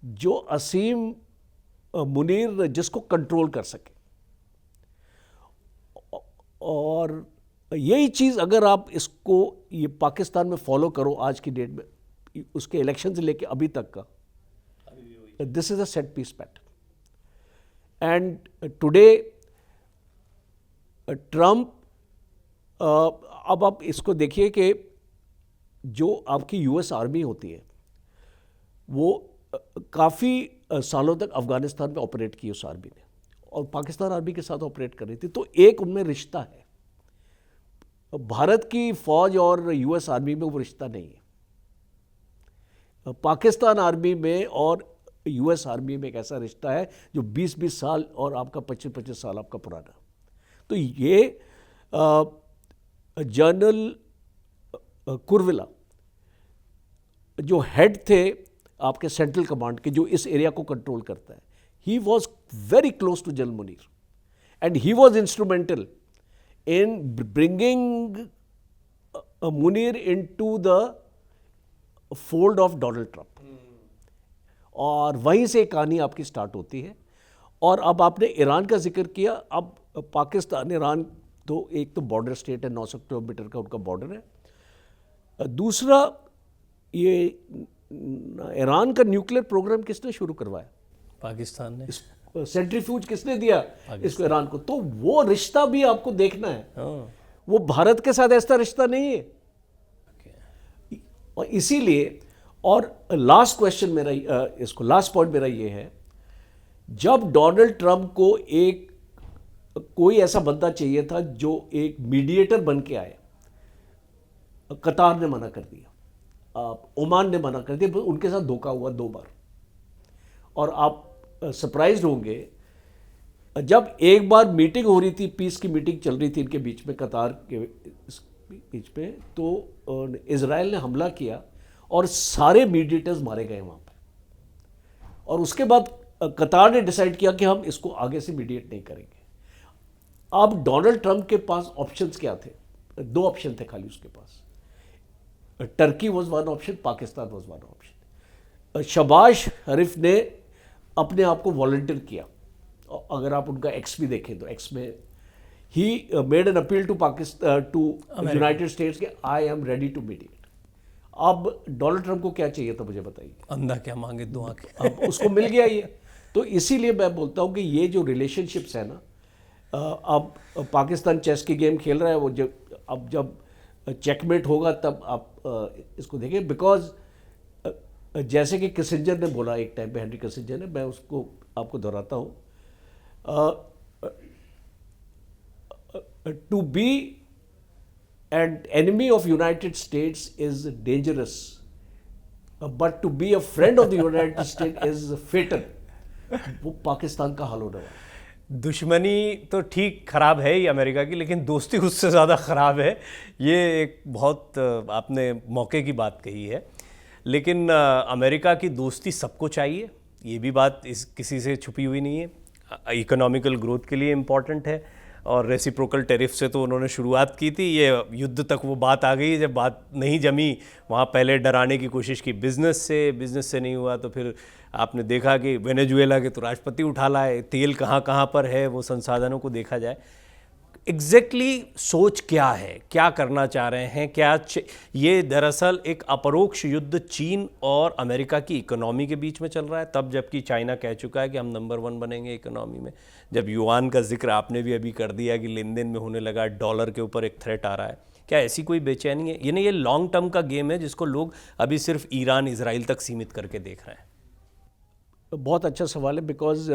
जो असीम मुनीर जिसको कंट्रोल कर सके. और यही चीज़ अगर आप इसको ये पाकिस्तान में फॉलो करो आज की डेट में, उसके इलेक्शन से लेके अभी तक का, this is a set piece pattern. And today Trump, अब आप इसको देखिए कि जो आपकी यूएस आर्मी होती है, वो काफ़ी सालों तक अफगानिस्तान में ऑपरेट की उस आर्मी ने, और पाकिस्तान आर्मी के साथ ऑपरेट कर रही थी. तो एक उनमें रिश्ता है. भारत की फौज और यूएस आर्मी में वो रिश्ता नहीं है. पाकिस्तान आर्मी में और यूएस आर्मी में एक ऐसा रिश्ता है जो 20-20 साल और आपका 25-25 साल आपका पुराना. तो ये जनरल कुरविला जो हेड थे आपके सेंट्रल कमांड के, जो इस एरिया को कंट्रोल करता है, he was very close to general Munir, and he was instrumental in bringing Munir into the fold of Donald Trump. और वहीं से कहानी आपकी स्टार्ट होती है. और अब आपने ईरान का जिक्र किया. अब पाकिस्तान ईरान तो एक तो बॉर्डर स्टेट है, 900 किलोमीटर का उनका बॉर्डर है. दूसरा, ये ईरान का न्यूक्लियर प्रोग्राम किसने शुरू करवाया? पाकिस्तान ने. सेंट्रीफ्यूज किसने दिया इसको? ईरान को. तो वो रिश्ता भी आपको देखना है. वो भारत के साथ ऐसा रिश्ता नहीं है. और इसीलिए, और लास्ट क्वेश्चन मेरा, इसको लास्ट पॉइंट मेरा ये है, जब डोनाल्ड ट्रंप को एक कोई ऐसा बंदा चाहिए था जो एक मीडिएटर बन के आए, कतार ने मना कर दिया, ओमान ने मना कर दिया. उनके साथ धोखा हुआ 2 बार. और आप सरप्राइज होंगे, जब एक बार मीटिंग हो रही थी, पीस की मीटिंग चल रही थी इनके बीच में, कतार के बीच में, तो इजराइल ने हमला किया और सारे मीडिएटर्स मारे गए वहाँ पे. और उसके बाद कतार ने डिसाइड किया कि हम इसको आगे से मीडिएट नहीं करेंगे. अब डोनाल्ड ट्रंप के पास ऑप्शंस क्या थे? 2 ऑप्शन थे खाली उसके पास. Turkey was one option, Pakistan was one option. Shahbaz Sharif ने अपने आप को वॉलंटियर किया. अगर आप उनका एक्स भी देखें तो एक्स में he made an appeal to Pakistan, to United States के I am ready to mediate. अब डोनाल्ड ट्रंप को क्या चाहिए था, मुझे बताइए? अंधा क्या मांगे दो आंखें. अब उसको मिल गया ये. तो इसीलिए मैं बोलता हूँ कि ये जो रिलेशनशिप्स है ना, अब पाकिस्तान चेस की गेम खेल रहा है, वो जब चेकमेट होगा तब आप इसको देखें. बिकॉज जैसे कि किसिंजर ने बोला एक टाइम पे, हेनरी किसिंजर ने, मैं उसको आपको दोहराता हूँ, to be an enemy of United States is dangerous, but to be a friend of the United State is fatal. वो पाकिस्तान का हाल होने वाला है. दुश्मनी तो ठीक ख़राब है ही अमेरिका की, लेकिन दोस्ती उससे ज़्यादा ख़राब है. ये एक बहुत आपने मौके की बात कही है. लेकिन अमेरिका की दोस्ती सबको चाहिए, ये भी बात इस किसी से छुपी हुई नहीं है। इकोनॉमिकल ग्रोथ के लिए इम्पॉर्टेंट है, और रेसिप्रोकल टैरिफ से तो उन्होंने शुरुआत की थी, ये युद्ध तक वो बात आ गई। जब बात नहीं जमी, वहाँ पहले डराने की कोशिश की बिज़नेस से नहीं हुआ, तो फिर आपने देखा कि वेनेजुएला के तो राष्ट्रपति उठा लाए। तेल कहाँ कहाँ पर है, वो संसाधनों को देखा जाए। एग्जैक्टली सोच क्या है, क्या करना चाह रहे हैं, ये दरअसल एक अपरोक्ष युद्ध चीन और अमेरिका की इकोनॉमी के बीच में चल रहा है, तब जबकि चाइना कह चुका है कि हम नंबर 1 बनेंगे इकोनॉमी में। जब युआन का जिक्र आपने भी अभी कर दिया कि लेन देन में होने लगा, डॉलर के ऊपर एक थ्रेट आ रहा है, क्या ऐसी कोई बेचैनी है? यानी ये लॉन्ग टर्म का गेम है जिसको लोग अभी सिर्फ ईरान इजराइल तक सीमित करके देख रहे हैं। बहुत अच्छा सवाल है, बिकॉज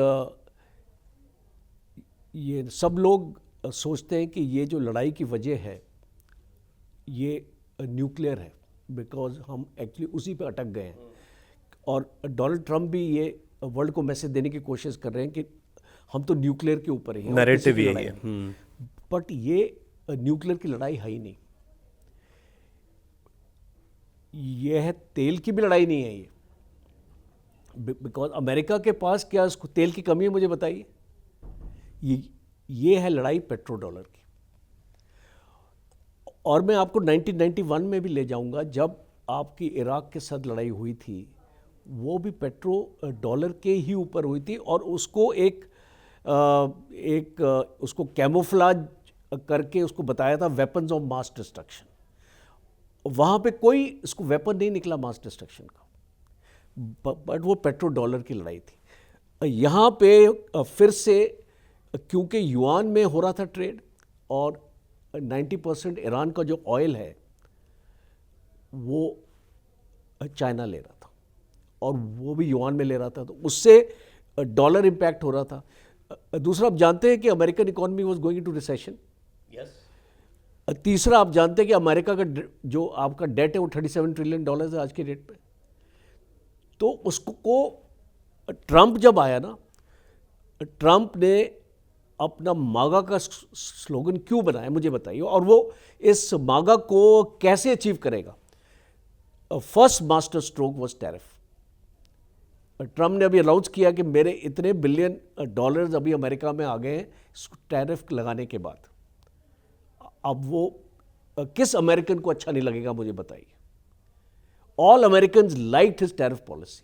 ये सब लोग सोचते हैं कि ये जो लड़ाई की वजह है ये न्यूक्लियर है, बिकॉज हम एक्चुअली उसी पे अटक गए हैं। और डोनाल्ड ट्रंप भी ये वर्ल्ड को मैसेज देने की कोशिश कर रहे हैं कि हम तो न्यूक्लियर के ऊपर ही हैं, नैरेटिव यही है। बट ये न्यूक्लियर की लड़ाई है ही नहीं, ये है तेल की भी लड़ाई नहीं है ये, बिकॉज अमेरिका के पास क्या उसको तेल की कमी है, मुझे बताइए। ये है लड़ाई पेट्रो डॉलर की। और मैं आपको 1991 में भी ले जाऊंगा, जब आपकी इराक के साथ लड़ाई हुई थी, वो भी पेट्रो डॉलर के ही ऊपर हुई थी, और उसको उसको कैमोफ्लाज करके उसको बताया था वेपन्स ऑफ मास डिस्ट्रक्शन। वहाँ पे कोई इसको वेपन नहीं निकला मास डिस्ट्रक्शन का, बट वो पेट्रो डॉलर की लड़ाई थी। यहाँ पे फिर से क्योंकि युआन में हो रहा था ट्रेड, और 90% ईरान का जो ऑयल है वो चाइना ले रहा था, और वो भी युआन में ले रहा था, तो उससे डॉलर इम्पैक्ट हो रहा था। दूसरा, आप जानते हैं कि American economy was going into recession. तीसरा, आप जानते हैं कि अमेरिका का जो आपका डेट है वो $37 ट्रिलियन है आज के डेट पे। तो उसको ट्रंप जब आया ना, ट्रंप ने अपना मागा का स्लोगन क्यों बनाया, मुझे बताइए, और वो इस मागा को कैसे अचीव करेगा। First master stroke was tariff. Trump ने अभी अनाउंस किया कि मेरे इतने बिलियन डॉलर्स अभी अमेरिका में आ गए हैं टैरिफ लगाने के बाद। अब वो किस अमेरिकन को अच्छा नहीं लगेगा, मुझे बताइए। All Americans liked his tariff policy,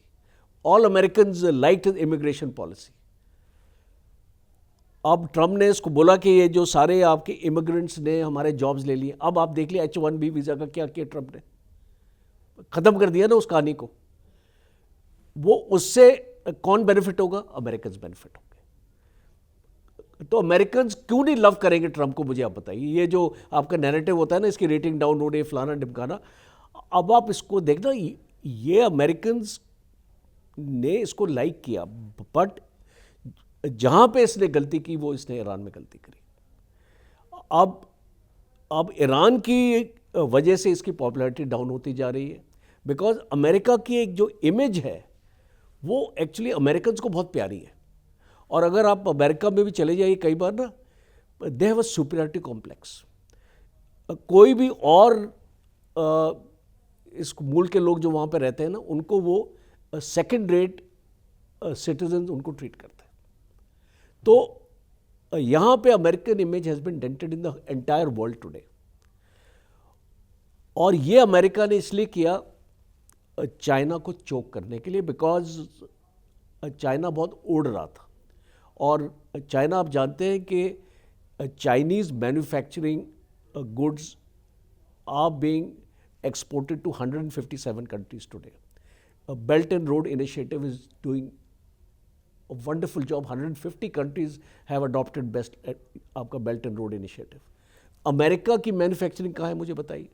all Americans liked his immigration policy. अब ट्रंप ने इसको बोला कि ये जो सारे आपके इमिग्रेंट्स ने हमारे जॉब्स ले लिए। अब आप देख लिया H1B वीज़ा का क्या किया ट्रंप ने, ख़त्म कर दिया ना उस कहानी को। वो उससे कौन बेनिफिट होगा? अमेरिकन्स बेनिफिट होंगे। तो अमेरिकन्स क्यों नहीं लव करेंगे ट्रंप को, मुझे आप बताइए। ये जो आपका नैरेटिव होता है ना, इसकी रेटिंग डाउन हो रही है, फलाना ढिमकाना, अब आप इसको देखना, ये अमेरिकन्स ने इसको लाइक किया, बट जहाँ पे इसने गलती की वो इसने ईरान में गलती करी। अब ईरान की वजह से इसकी पॉपुलैरिटी डाउन होती जा रही है, बिकॉज अमेरिका की एक जो इमेज है वो एक्चुअली अमेरिकन्स को बहुत प्यारी है। और अगर आप अमेरिका में भी चले जाइए कई बार ना, they have a superiority complex. कोई भी और इस मुल्क के लोग जो वहाँ पे रहते हैं ना, उनको वो सेकंड रेट सिटीजन उनको ट्रीट करते हैं। तो यहाँ पे American image has been dented in the entire world today. और ये अमेरिका ने इसलिए किया चाइना को चोक करने के लिए, बिकॉज चाइना बहुत उड़ रहा था। और चाइना, आप जानते हैं कि Chinese manufacturing goods are being exported to 157 countries today. A Belt and Road Initiative is doing a wonderful job. 150 countries have adopted आपका Belt and Road Initiative. America की मैन्युफैक्चरिंग कहाँ है, मुझे बताइए।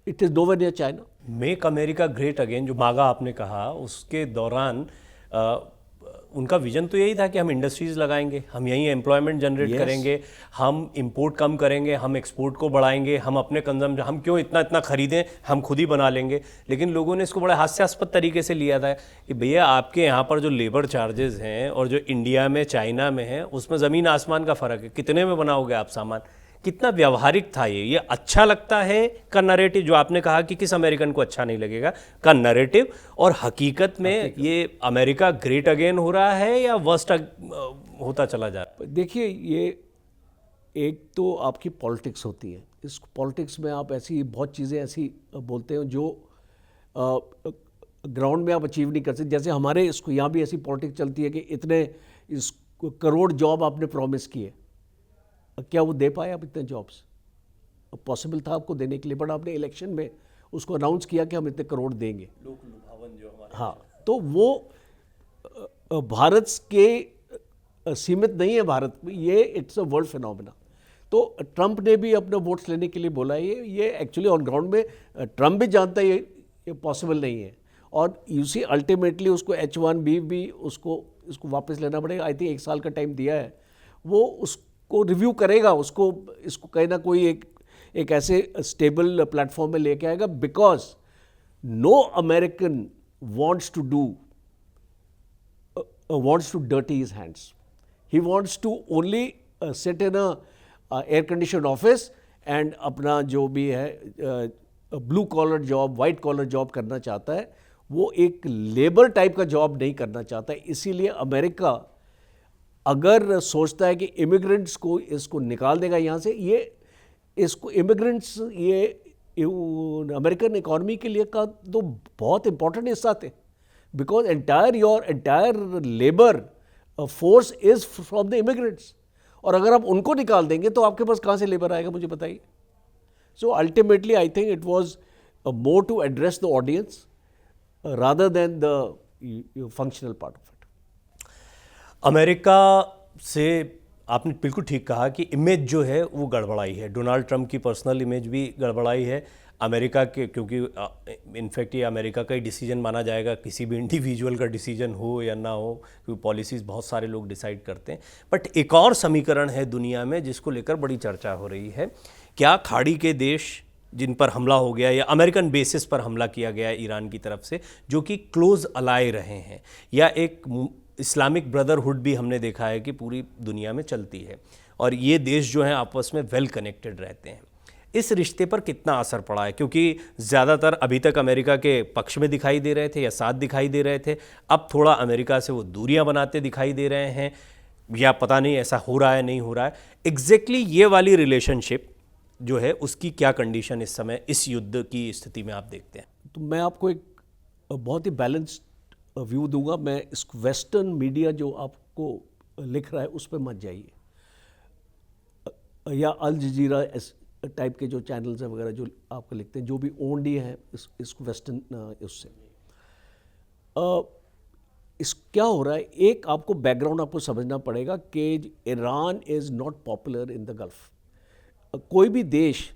It is nowhere near China. Make America great again जो मागा आपने कहा, उसके दौरान उनका विजन तो यही था कि हम इंडस्ट्रीज़ लगाएंगे, हम यहीं एम्प्लॉयमेंट जनरेट करेंगे, हम इंपोर्ट कम करेंगे, हम एक्सपोर्ट को बढ़ाएंगे, हम अपने हम क्यों इतना खरीदें, हम खुद ही बना लेंगे। लेकिन लोगों ने इसको बड़े हास्यास्पद तरीके से लिया था कि भैया आपके यहाँ पर जो लेबर चार्जेस हैं और जो इंडिया में चाइना में है, उसमें ज़मीन आसमान का फ़र्क है। कितने में बनाओगे आप सामान? कितना व्यवहारिक था ये अच्छा लगता है का नरेटिव, जो आपने कहा कि किस अमेरिकन को अच्छा नहीं लगेगा का नरेटिव, और हकीकत में ये अमेरिका ग्रेट अगेन हो रहा है या वर्स्ट होता चला जा रहा देखिए, ये एक तो आपकी पॉलिटिक्स होती है, इस पॉलिटिक्स में आप ऐसी बहुत चीज़ें ऐसी बोलते हो जो ग्राउंड में आप अचीव नहीं कर सकते। जैसे हमारे इसको यहाँ भी ऐसी पॉलिटिक्स चलती है कि इतने इस करोड़ जॉब आपने प्रॉमिस किए, क्या वो दे पाए आप इतने जॉब्स? पॉसिबल था आपको देने के लिए, बट आपने इलेक्शन में उसको अनाउंस किया कि हम इतने करोड़ देंगे। लोक लुभावन जो हमारे, हाँ, तो वो भारत के सीमित नहीं है, भारत में ये इट्स अ वर्ल्ड फिनोमेना। तो ट्रंप ने भी अपने वोट्स लेने के लिए बोला, ये एक्चुअली ऑन ग्राउंड में ट्रंप भी जानता है ये पॉसिबल नहीं है। और यू सी अल्टीमेटली उसको H1B भी इसको वापस लेना पड़ेगा। आई थिंक 1 साल का टाइम दिया है, वो उसको रिव्यू करेगा, इसको कहीं ना कोई एक ऐसे स्टेबल प्लेटफॉर्म में लेके आएगा, because no American wants to dirty his hands. He wants to only sit in a air conditioned office and अपना जो भी है blue collar job, white collar job करना चाहता है। वो एक लेबर टाइप का जॉब नहीं करना चाहता है। इसीलिए अमेरिका अगर सोचता है कि इमिग्रेंट्स को इसको निकाल देगा यहाँ से, इसको इमिग्रेंट्स ये अमेरिकन इकॉनमी के लिए का तो बहुत इंपॉर्टेंट हिस्सा थे, because entire labour force is from the immigrants. और अगर आप उनको निकाल देंगे तो आपके पास कहाँ से लेबर आएगा, मुझे बताइए। So ultimately I think it was more to address the audience rather than the functional part of it. America से आपने बिल्कुल ठीक कहा कि इमेज जो है वो गड़बड़ाई है। डोनाल्ड ट्रंप की पर्सनल इमेज भी गड़बड़ाई है अमेरिका के, क्योंकि इनफैक्ट ये अमेरिका का ही डिसीजन माना जाएगा, किसी भी इंडिविजुअल का डिसीजन हो या ना हो, क्योंकि पॉलिसीज़ बहुत सारे लोग डिसाइड करते हैं। बट एक और समीकरण है दुनिया में जिसको लेकर बड़ी चर्चा हो रही है। क्या खाड़ी के देश जिन पर हमला हो गया या अमेरिकन बेसिस पर हमला किया गया है ईरान की तरफ से, जो कि क्लोज अलाय रहे हैं, या एक इस्लामिक ब्रदरहुड भी हमने देखा है कि पूरी दुनिया में चलती है, और ये देश जो हैं आपस में वेल कनेक्टेड रहते हैं, इस रिश्ते पर कितना असर पड़ा है? क्योंकि ज़्यादातर अभी तक अमेरिका के पक्ष में दिखाई दे रहे थे या साथ दिखाई दे रहे थे, अब थोड़ा अमेरिका से वो दूरियां बनाते दिखाई दे रहे हैं, या पता नहीं ऐसा हो रहा है नहीं हो रहा है। एग्जैक्टली ये वाली रिलेशनशिप जो है उसकी क्या कंडीशन इस समय इस युद्ध की स्थिति में आप देखते हैं? तो मैं आपको एक बहुत ही बैलेंस्ड व्यू दूंगा। मैं इस वेस्टर्न मीडिया जो आपको लिख रहा है उस पर मत जाइए, या अल जजीरा टाइप के जो चैनल्स हैं वगैरह जो आपको लिखते हैं, जो भी ओन्ड ही हैं इस वेस्टर्न उससे। इस क्या हो रहा है, एक आपको बैकग्राउंड आपको समझना पड़ेगा कि Iran is not popular in the gulf. कोई भी देश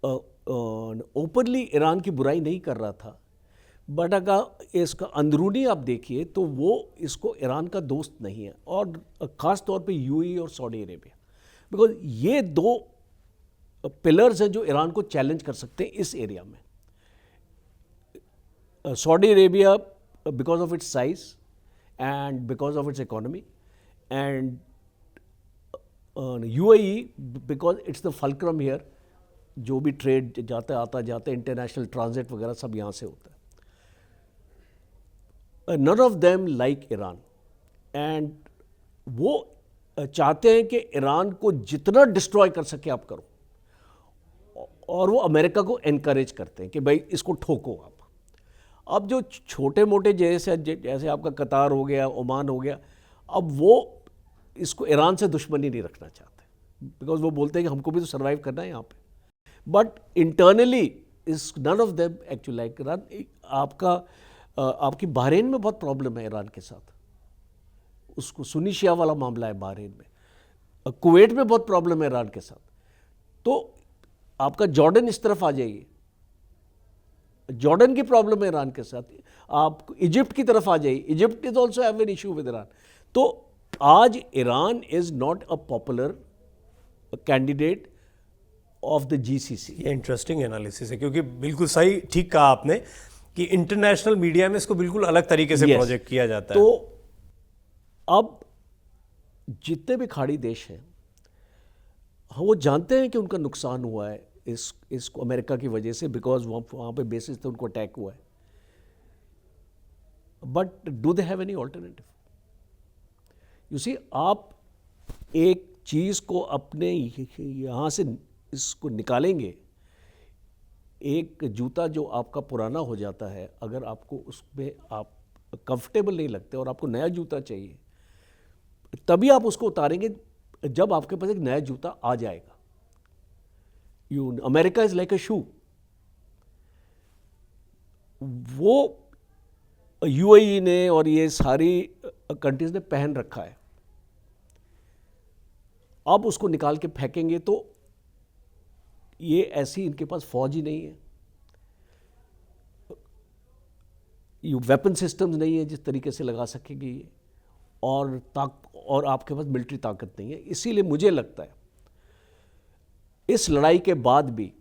ओपनली ईरान की बुराई नहीं कर रहा था, बट अगर इसका अंदरूनी आप देखिए तो वो इसको ईरान का दोस्त नहीं है, और ख़ास तौर पे यूएई और सऊदी अरेबिया, बिकॉज ये दो पिलर्स हैं जो ईरान को चैलेंज कर सकते हैं इस एरिया में। Saudi Arabia because of its size and because of its economy, and UAE because it's the fulcrum here, जो भी ट्रेड जाता आता जाता इंटरनेशनल ट्रांजिट वगैरह सब यहाँ से होता है। None of them like Iran, एंड वो चाहते हैं कि ईरान को जितना डिस्ट्रॉय कर सके आप करो, और वो अमेरिका को एनकरेज करते हैं कि भाई इसको ठोको आप। अब जो छोटे मोटे जैसे आपका कतार हो गया, ओमान हो गया, अब वो इसको ईरान से दुश्मनी नहीं रखना चाहते, बिकॉज वो बोलते हैं कि हमको भी तो सर्वाइव करना है यहाँ पे। But internally is none of them actually like Iran. आपकी बहरीन में बहुत प्रॉब्लम है ईरान के साथ, उसको सुन्नी शिया वाला मामला है बहरीन में। कुवैत में बहुत प्रॉब्लम है ईरान के साथ। तो आपका जॉर्डन इस तरफ आ जाइए, जॉर्डन की प्रॉब्लम है ईरान के साथ। आप इजिप्ट की तरफ आ जाइए, Egypt is also have an issue with Iran. तो आज Iran is not a popular candidate of the GCC. ये इंटरेस्टिंग एनालिसिस है, क्योंकि बिल्कुल सही ठीक कहा आपने कि इंटरनेशनल मीडिया में इसको बिल्कुल अलग तरीके से प्रोजेक्ट किया जाता है। तो अब जितने भी खाड़ी देश हैं हाँ, वो जानते हैं कि उनका नुकसान हुआ है इसको अमेरिका की वजह से, बिकॉज वहाँ पे बेसिस थे, उनको अटैक हुआ है। But do they have any alternative? You see, आप एक चीज़ को अपने यहाँ से इसको निकालेंगे, एक जूता जो आपका पुराना हो जाता है, अगर आपको उसमें आप कंफर्टेबल नहीं लगते और आपको नया जूता चाहिए, तभी आप उसको उतारेंगे जब आपके पास एक नया जूता आ जाएगा। अमेरिका इज लाइक अ शू। वो यूएई ने और ये सारी कंट्रीज ने पहन रखा है, अब उसको निकाल के फेंकेंगे तो ये ऐसी, इनके पास फौज ही नहीं है, ये वेपन सिस्टम्स नहीं है जिस तरीके से लगा सकेंगे ये, और आपके पास मिलिट्री ताकत नहीं है। इसीलिए मुझे लगता है इस लड़ाई के बाद भी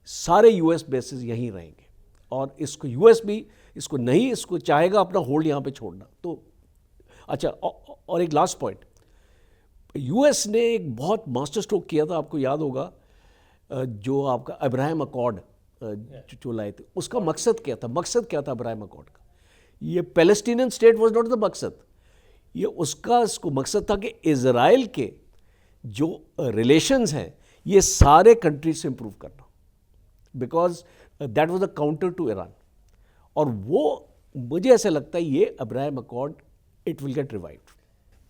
सारे यूएस बेसेस यहीं रहेंगे, और इसको यूएस भी इसको नहीं, इसको चाहेगा अपना होल्ड यहाँ पे छोड़ना। तो अच्छा, और एक लास्ट पॉइंट, यूएस ने एक बहुत मास्टर स्ट्रोक किया था, आपको याद होगा, जो आपका अब्राहम अकॉर्ड जो लाए थे, उसका मकसद क्या था? मकसद क्या था अब्राहम अकॉर्ड का? ये Palestinian state was not the मकसद, ये इसको मकसद था कि इजराइल के जो रिलेशंस हैं ये सारे कंट्रीज से इंप्रूव करना, because that was a counter to Iran. और वो मुझे ऐसा लगता है ये Abraham Accord it will get revived.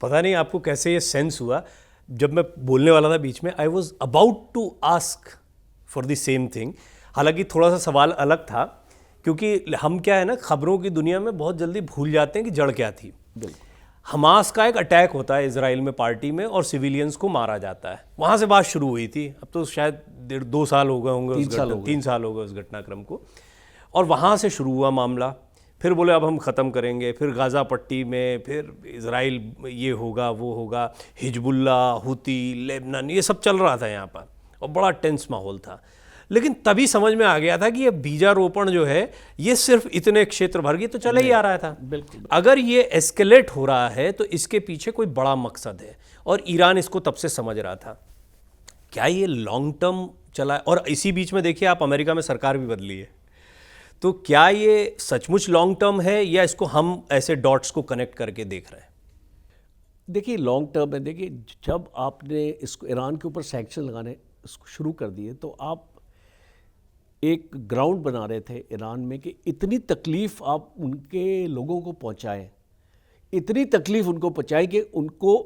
पता नहीं आपको कैसे ये सेंस हुआ, जब मैं बोलने वाला था बीच में, I was about to ask for the same thing. हालांकि थोड़ा सा सवाल अलग था, क्योंकि हम क्या है ना, खबरों की दुनिया में बहुत जल्दी भूल जाते हैं कि जड़ क्या थी। हमास का एक अटैक होता है इसराइल में पार्टी में, और सिविलियंस को मारा जाता है, वहाँ से बात शुरू हुई थी। अब तो शायद 1.5-2 साल हो गए होंगे, 3 साल हो गए उस घटनाक्रम को, और वहाँ से शुरू हुआ मामला। फिर बोले अब हम ख़त्म करेंगे, फिर गाज़ा पट्टी में, फिर इजराइल ये होगा वो होगा, हिजबुल्ला, हुती, लेबनान, ये सब चल रहा था यहाँ पर, और बड़ा टेंस माहौल था। लेकिन तभी समझ में आ गया था कि ये बीजारोपण जो है ये सिर्फ इतने क्षेत्र भर की तो चला ही आ रहा था। बिल्कुल। अगर ये एस्केलेट हो रहा है तो इसके पीछे कोई बड़ा मकसद है, और ईरान इसको तब से समझ रहा था। क्या ये लॉन्ग टर्म चला? और इसी बीच में देखिए आप, अमेरिका में सरकार भी बदली है, तो क्या ये सचमुच लॉन्ग टर्म है, या इसको हम ऐसे डॉट्स को कनेक्ट करके देख रहे हैं? देखिए, लॉन्ग टर्म है। देखिए, जब आपने इसको ईरान के ऊपर सैंक्शन लगाने इसको शुरू कर दिए, तो आप एक ग्राउंड बना रहे थे ईरान में कि इतनी तकलीफ़ आप उनके लोगों को पहुंचाएं, इतनी तकलीफ़ उनको पहुंचाएं कि उनको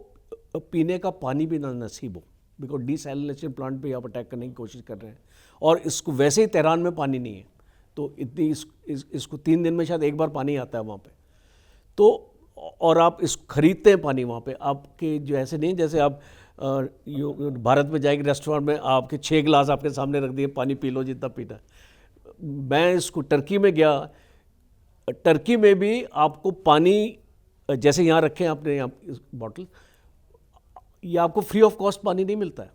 पीने का पानी भी ना नसीब हो, बिकॉज डिसैलिनेशन प्लांट पे आप अटैक करने की कोशिश कर रहे हैं, और इसको वैसे ही तेहरान में पानी नहीं है, तो इतनी इसको 3 दिन में शायद एक बार पानी आता है वहाँ पे। तो और आप इसको खरीदते हैं पानी वहाँ पे, आपके जो ऐसे नहीं जैसे आप भारत में जाएंगे रेस्टोरेंट में, आपके 6 गिलास आपके सामने रख दिए, पानी पी लो जितना पीना है। मैं इसको टर्की में गया, टर्की में भी आपको पानी जैसे यहाँ रखे हैं आपने यहाँ बॉटल, ये आपको फ्री ऑफ कॉस्ट पानी नहीं मिलता है,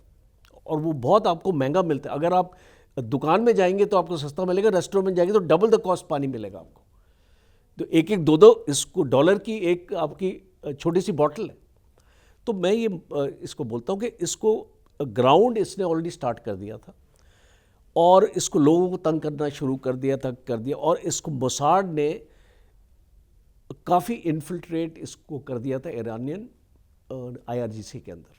और वो बहुत आपको महंगा मिलता है। अगर आप दुकान में जाएंगे तो आपको सस्ता मिलेगा, रेस्टोरेंट में जाएंगे तो डबल द कॉस्ट पानी मिलेगा आपको। तो एक एक दो इसको डॉलर की एक आपकी छोटी सी बॉटल है। तो मैं ये इसको बोलता हूँ कि इसको ग्राउंड इसने ऑलरेडी स्टार्ट कर दिया था, और इसको लोगों को तंग करना शुरू कर दिया, और इसको मोसाड ने काफ़ी इन्फिल्ट्रेट इसको कर दिया था ईरानियन IRGC के अंदर,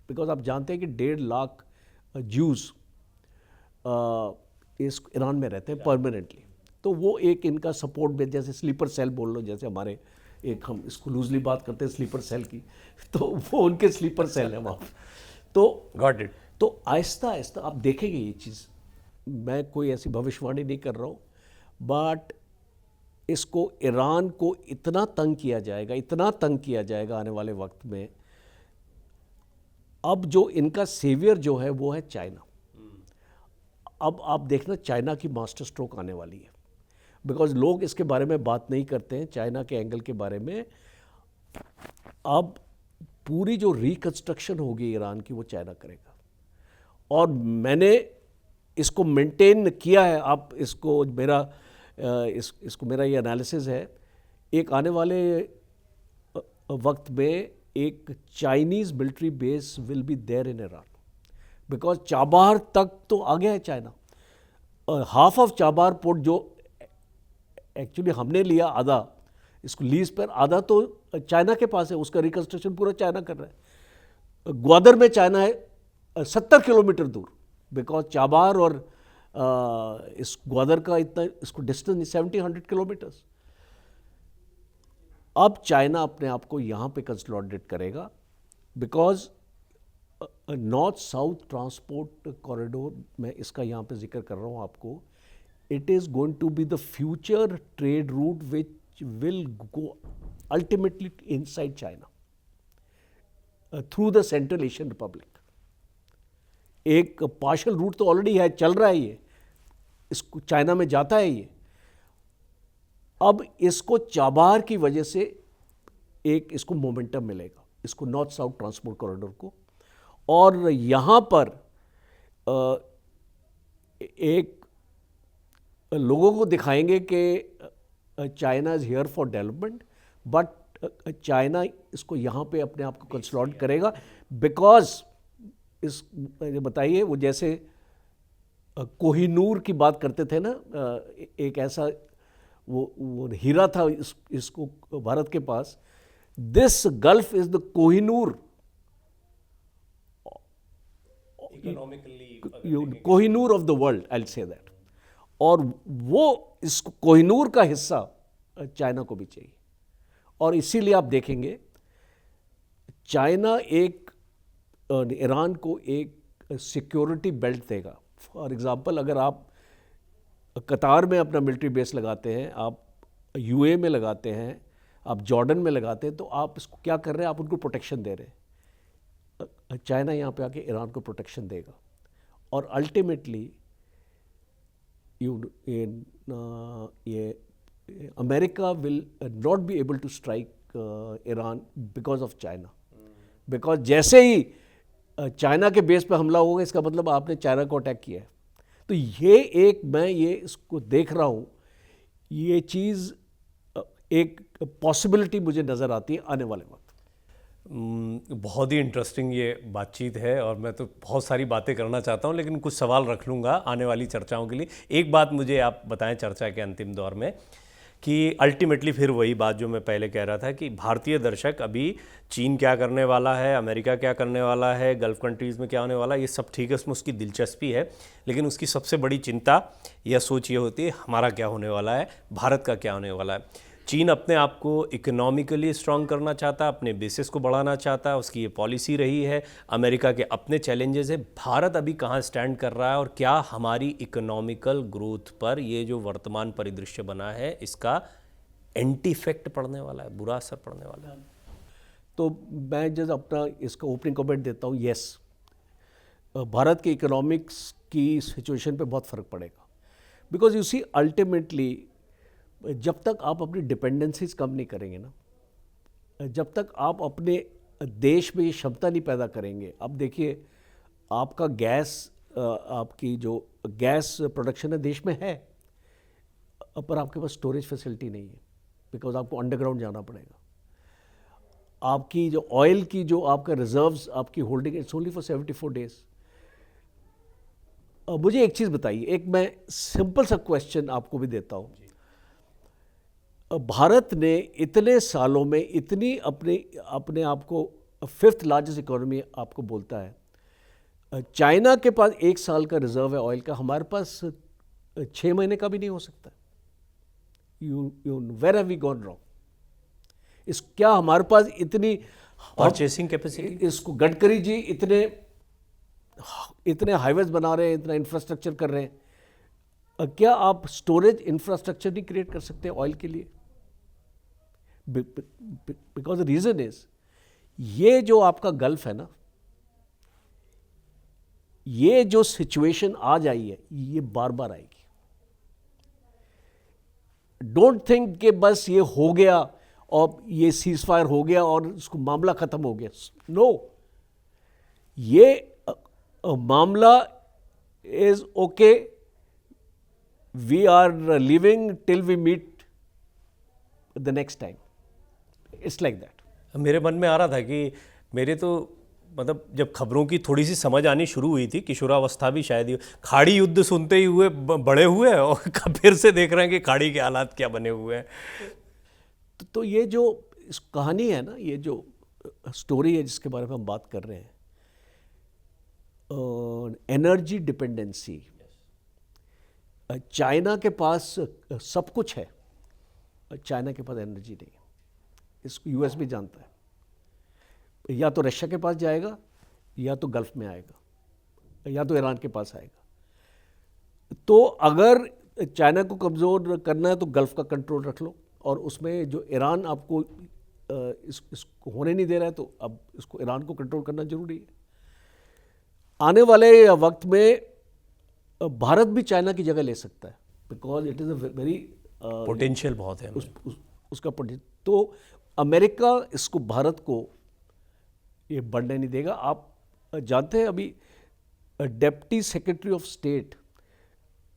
बिकॉज आप जानते हैं कि 1.5 लाख ज्यूज़ इस ईरान में रहते हैं परमानेंटली। तो वो एक इनका सपोर्ट बेस, जैसे स्लीपर सेल बोल लो, जैसे हमारे एक, हम इसको लूजली बात करते हैं स्लीपर सेल की, तो वो उनके स्लीपर सेल है वहाँ। तो गॉट इट। तो आहिस्ता आहिस्ता आप देखेंगे ये चीज़, मैं कोई ऐसी भविष्यवाणी नहीं कर रहा हूँ, बट इसको ईरान को इतना तंग किया जाएगा आने वाले वक्त में। अब जो इनका सेवियर जो है वो है चाइना। अब आप देखना चाइना की मास्टर स्ट्रोक आने वाली है, बिकॉज लोग इसके बारे में बात नहीं करते हैं, चाइना के एंगल के बारे में। अब पूरी जो रिकंस्ट्रक्शन होगी ईरान की वो चाइना करेगा, और मैंने इसको मेंटेन किया है। आप इसको मेरा ये एनालिसिस है, एक आने वाले वक्त में एक Chinese military base will be there in Iran, because Chabahar तक तो आ गया है China. Half of Chabahar port जो एक्चुअली हमने लिया आधा इसको लीज पर, आधा तो चाइना के पास है, उसका रिकंस्ट्रक्शन पूरा चाइना कर रहा है। ग्वादर में चाइना है 70 किलोमीटर दूर, बिकॉज चाबार और इस ग्वादर का इतना इसको डिस्टेंस 70-100 किलोमीटर्स। अब चाइना अपने आप को यहाँ पे कंसोलिडेट करेगा, because north south transport corridor, मैं इसका यहाँ पे जिक्र कर रहा हूँ आपको, it is going to be the future trade route which will go ultimately inside China through the Central Asian republic. एक पार्शल रूट तो ऑलरेडी है, चल रहा है, ये इसको चाइना में जाता है ये। अब इसको चाबार की वजह से एक इसको मोमेंटम मिलेगा, इसको नॉर्थ साउथ ट्रांसपोर्ट कॉरिडोर को, और यहाँ पर एक लोगों को दिखाएंगे कि China is here for development, but China इसको यहाँ पे अपने आप को कंसोलिडेट करेगा, बिकॉज इस बताइए वो जैसे कोहिनूर की बात करते थे ना, एक ऐसा वो हीरा था इसको भारत के पास, this gulf is the Kohinoor, Kohinoor of the world, I will say that. और वो इस कोहिनूर का हिस्सा चाइना को भी चाहिए, और इसीलिए आप देखेंगे चाइना एक ईरान को एक सिक्योरिटी बेल्ट देगा। फॉर एग्जांपल, अगर आप कतार में अपना मिलिट्री बेस लगाते हैं, आप यूए में लगाते हैं, आप जॉर्डन में लगाते हैं, तो आप इसको क्या कर रहे हैं, आप उनको प्रोटेक्शन दे रहे हैं। चाइना यहाँ पे आके ईरान को प्रोटेक्शन देगा, और अल्टीमेटली ये America will not be able to strike Iran because of China, because जैसे ही चाइना के बेस पे हमला होगा, इसका मतलब आपने चाइना को अटैक किया है। तो ये एक, मैं ये इसको देख रहा हूँ, ये चीज़ एक पॉसिबिलिटी मुझे नज़र आती है आने वाले वक्त। बहुत ही इंटरेस्टिंग ये बातचीत है, और मैं तो बहुत सारी बातें करना चाहता हूँ, लेकिन कुछ सवाल रख लूँगा आने वाली चर्चाओं के लिए। एक बात मुझे आप बताएं चर्चा के अंतिम दौर में, कि अल्टीमेटली फिर वही बात जो मैं पहले कह रहा था, कि भारतीय दर्शक अभी चीन क्या करने वाला है, अमेरिका क्या करने वाला है, गल्फ़ कंट्रीज़ में क्या होने वाला है, ये सब ठीक है, उसमें उसकी दिलचस्पी है, लेकिन उसकी सबसे बड़ी चिंता या सोच ये होती है हमारा क्या होने वाला है, भारत का क्या होने वाला है। चीन अपने आप को इकोनॉमिकली स्ट्रॉन्ग करना चाहता है, अपने बेसिस को बढ़ाना चाहता है, उसकी ये पॉलिसी रही है। अमेरिका के अपने चैलेंजेस है। भारत अभी कहाँ स्टैंड कर रहा है, और क्या हमारी इकोनॉमिकल ग्रोथ पर ये जो वर्तमान परिदृश्य बना है, इसका एंटी इफेक्ट पड़ने वाला है, बुरा असर पड़ने वाला है? तो मैं जब अपना इसका ओपनिंग कमेंट देता हूँ, यस, भारत के इकोनॉमिक्स की सिचुएशन पे बहुत फ़र्क पड़ेगा, बिकॉज यू सी अल्टीमेटली जब तक आप अपनी डिपेंडेंसीज कम नहीं करेंगे ना, जब तक आप अपने देश में ये क्षमता नहीं पैदा करेंगे। अब देखिए, आपका गैस, आपकी जो गैस प्रोडक्शन है देश में है, पर आपके पास स्टोरेज फैसिलिटी नहीं है, बिकॉज आपको अंडरग्राउंड जाना पड़ेगा। आपकी जो ऑयल की जो आपका रिजर्व्स, आपकी holding, it's only for 74 days. मुझे एक चीज़ बताइए, एक मैं सिंपल सा क्वेश्चन आपको भी देता हूँ। भारत ने इतने सालों में इतनी अपने आप को 5th लार्जेस्ट इकोनॉमी आपको बोलता है। चाइना के पास 1 साल का रिजर्व है ऑयल का, हमारे पास 6 महीने का भी नहीं हो सकता। Where have we gone wrong? क्या हमारे पास इतनी परचेसिंग कैपेसिटी? इसको गडकरी जी इतने हाईवेज बना रहे हैं, इतना इंफ्रास्ट्रक्चर कर रहे हैं, क्या आप स्टोरेज इंफ्रास्ट्रक्चर नहीं क्रिएट कर सकते ऑयल के लिए? बिकॉज द रीजन इज, ये जो आपका गल्फ है ना, ये जो सिचुएशन आज आई है, ये बार बार आएगी। डोंट थिंक कि बस ये हो गया और ये सीज फायर हो गया और उसको मामला खत्म हो गया। नो, ये मामला is okay, we are living till we meet the next time. It's like that. मेरे मन में आ रहा था कि मेरे तो मतलब जब खबरों की थोड़ी सी समझ आनी शुरू हुई थी, किशोरावस्था भी शायद ही, खाड़ी युद्ध सुनते ही हुए बड़े हुए हैं और फिर से देख रहे हैं कि खाड़ी के हालात क्या बने हुए हैं। तो ये जो इस कहानी है ना, ये जो स्टोरी है जिसके बारे में हम बात कर रहे हैं, एनर्जी डिपेंडेंसी। चाइना के पास सब कुछ है, चाइना के पास एनर्जी नहीं है। इसको यूएस भी जानता है। या तो रशिया के पास जाएगा, या तो गल्फ में आएगा, या तो ईरान के पास आएगा। तो अगर चाइना को कमज़ोर करना है तो गल्फ का कंट्रोल रख लो, और उसमें जो ईरान आपको इसको होने नहीं दे रहा है, तो अब इसको ईरान को कंट्रोल करना जरूरी है। आने वाले वक्त में भारत भी चाइना की जगह ले सकता है, because it is a very potential बहुत है। उसका पोटेंशियल। तो अमेरिका इसको, भारत को ये बढ़ने नहीं देगा। आप जानते हैं अभी deputy secretary of state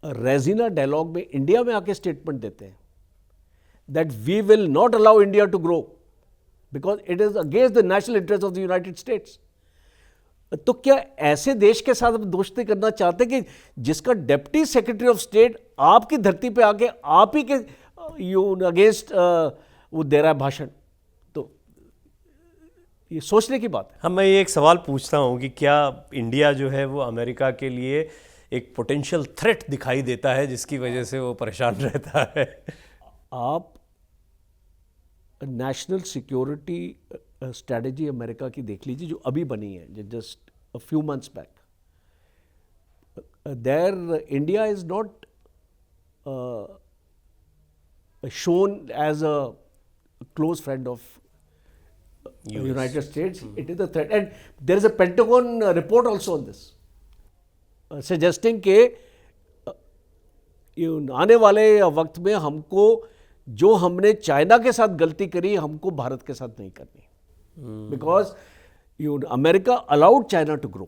Regina dialogue में इंडिया में आके स्टेटमेंट देते हैं that we will not allow India to grow because it is against the national interest of the United States. तो क्या ऐसे देश के साथ हम दोस्ती करना चाहते हैं कि जिसका डेप्टी सेक्रेटरी ऑफ स्टेट आपकी धरती पे आके आप ही के अगेंस्ट वो दे रहा है भाषण? तो ये सोचने की बात है। हाँ, मैं ये एक सवाल पूछता हूँ कि क्या इंडिया जो है वो अमेरिका के लिए एक पोटेंशियल थ्रेट दिखाई देता है जिसकी वजह से वो परेशान रहता है? आप नेशनल सिक्योरिटी स्ट्रैटेजी अमेरिका की देख लीजिए जो अभी बनी है, just a few months back. There India is not shown as a close friend of United States. It is a threat, and there is a Pentagon report also on this, suggesting कि आने वाले वक्त में हमको जो हमने चाइना के साथ गलती करी हमको भारत के साथ नहीं करनी, because America allowed China to grow.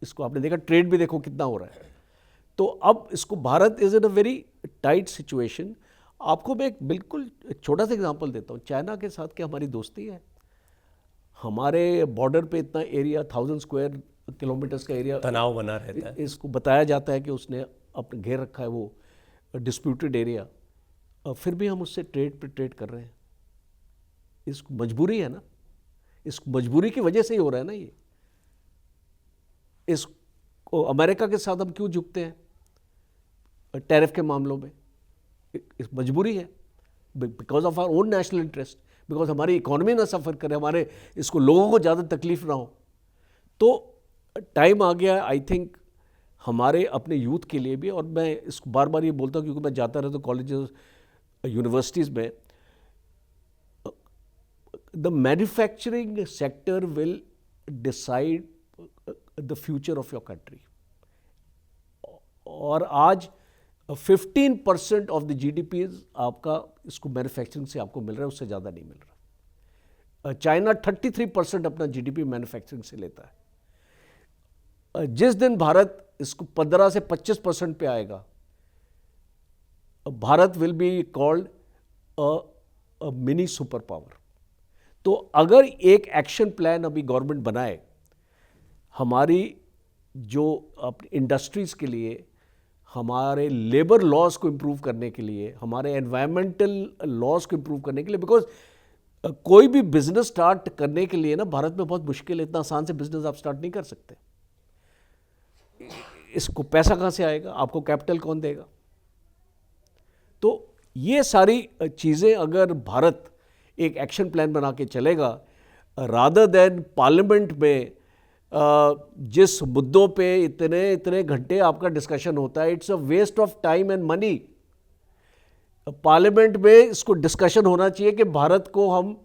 इसको आपने देखा, ट्रेड भी देखो कितना हो रहा है। तो अब इसको Bharat is in a very tight situation. आपको मैं एक बिल्कुल छोटा सा एग्जांपल देता हूँ। चाइना के साथ क्या हमारी दोस्ती है? हमारे बॉर्डर पे इतना एरिया, 1000 स्क्वायर किलोमीटर्स का एरिया तनाव बना रहता है। इसको बताया जाता है कि उसने अपने घेर रखा है, वो डिस्प्यूटेड एरिया। फिर भी हम उससे ट्रेड पे ट्रेड कर रहे हैं। इसको मजबूरी है ना, इस मजबूरी की वजह से ही हो रहा है ना ये। इसको अमेरिका के साथ हम क्यों झुकते हैं टैरिफ के मामलों में? इस मजबूरी है, because of our own national interest, because हमारी इकोनॉमी ना सफ़र करे, हमारे इसको लोगों को ज़्यादा तकलीफ ना हो। तो टाइम आ गया आई थिंक हमारे अपने यूथ के लिए भी, और मैं इसको बार बार ये बोलता हूँ क्योंकि मैं जाता रहता हूँ कॉलेजेस यूनिवर्सिटीज़ में। The manufacturing sector will decide the future of your country. और आज 15% ऑफ द जीडीपी आपका इसको मैन्युफैक्चरिंग से आपको मिल रहा है, उससे ज़्यादा नहीं मिल रहा। चाइना 33% अपना जीडीपी मैन्युफैक्चरिंग से लेता है। जिस दिन भारत इसको 15 से 25% पे आएगा, Bharat will be called a mini super power. तो अगर एक एक्शन प्लान अभी गवर्नमेंट बनाए हमारी जो अपनी इंडस्ट्रीज़ के लिए, हमारे लेबर लॉज को इम्प्रूव करने के लिए, हमारे एनवायरमेंटल लॉज को इम्प्रूव करने के लिए, बिकॉज कोई भी बिजनेस स्टार्ट करने के लिए ना भारत में बहुत मुश्किल है। इतना आसान से बिजनेस आप स्टार्ट नहीं कर सकते। इसको पैसा कहाँ से आएगा? आपको कैपिटल कौन देगा? तो ये सारी चीज़ें अगर भारत एक एक्शन प्लान बना के चलेगा, रादर देन पार्लियामेंट में जिस मुद्दों पे इतने घंटे आपका डिस्कशन होता है, it's a waste of time and money. Parliament में इसको डिस्कशन होना चाहिए कि भारत को हम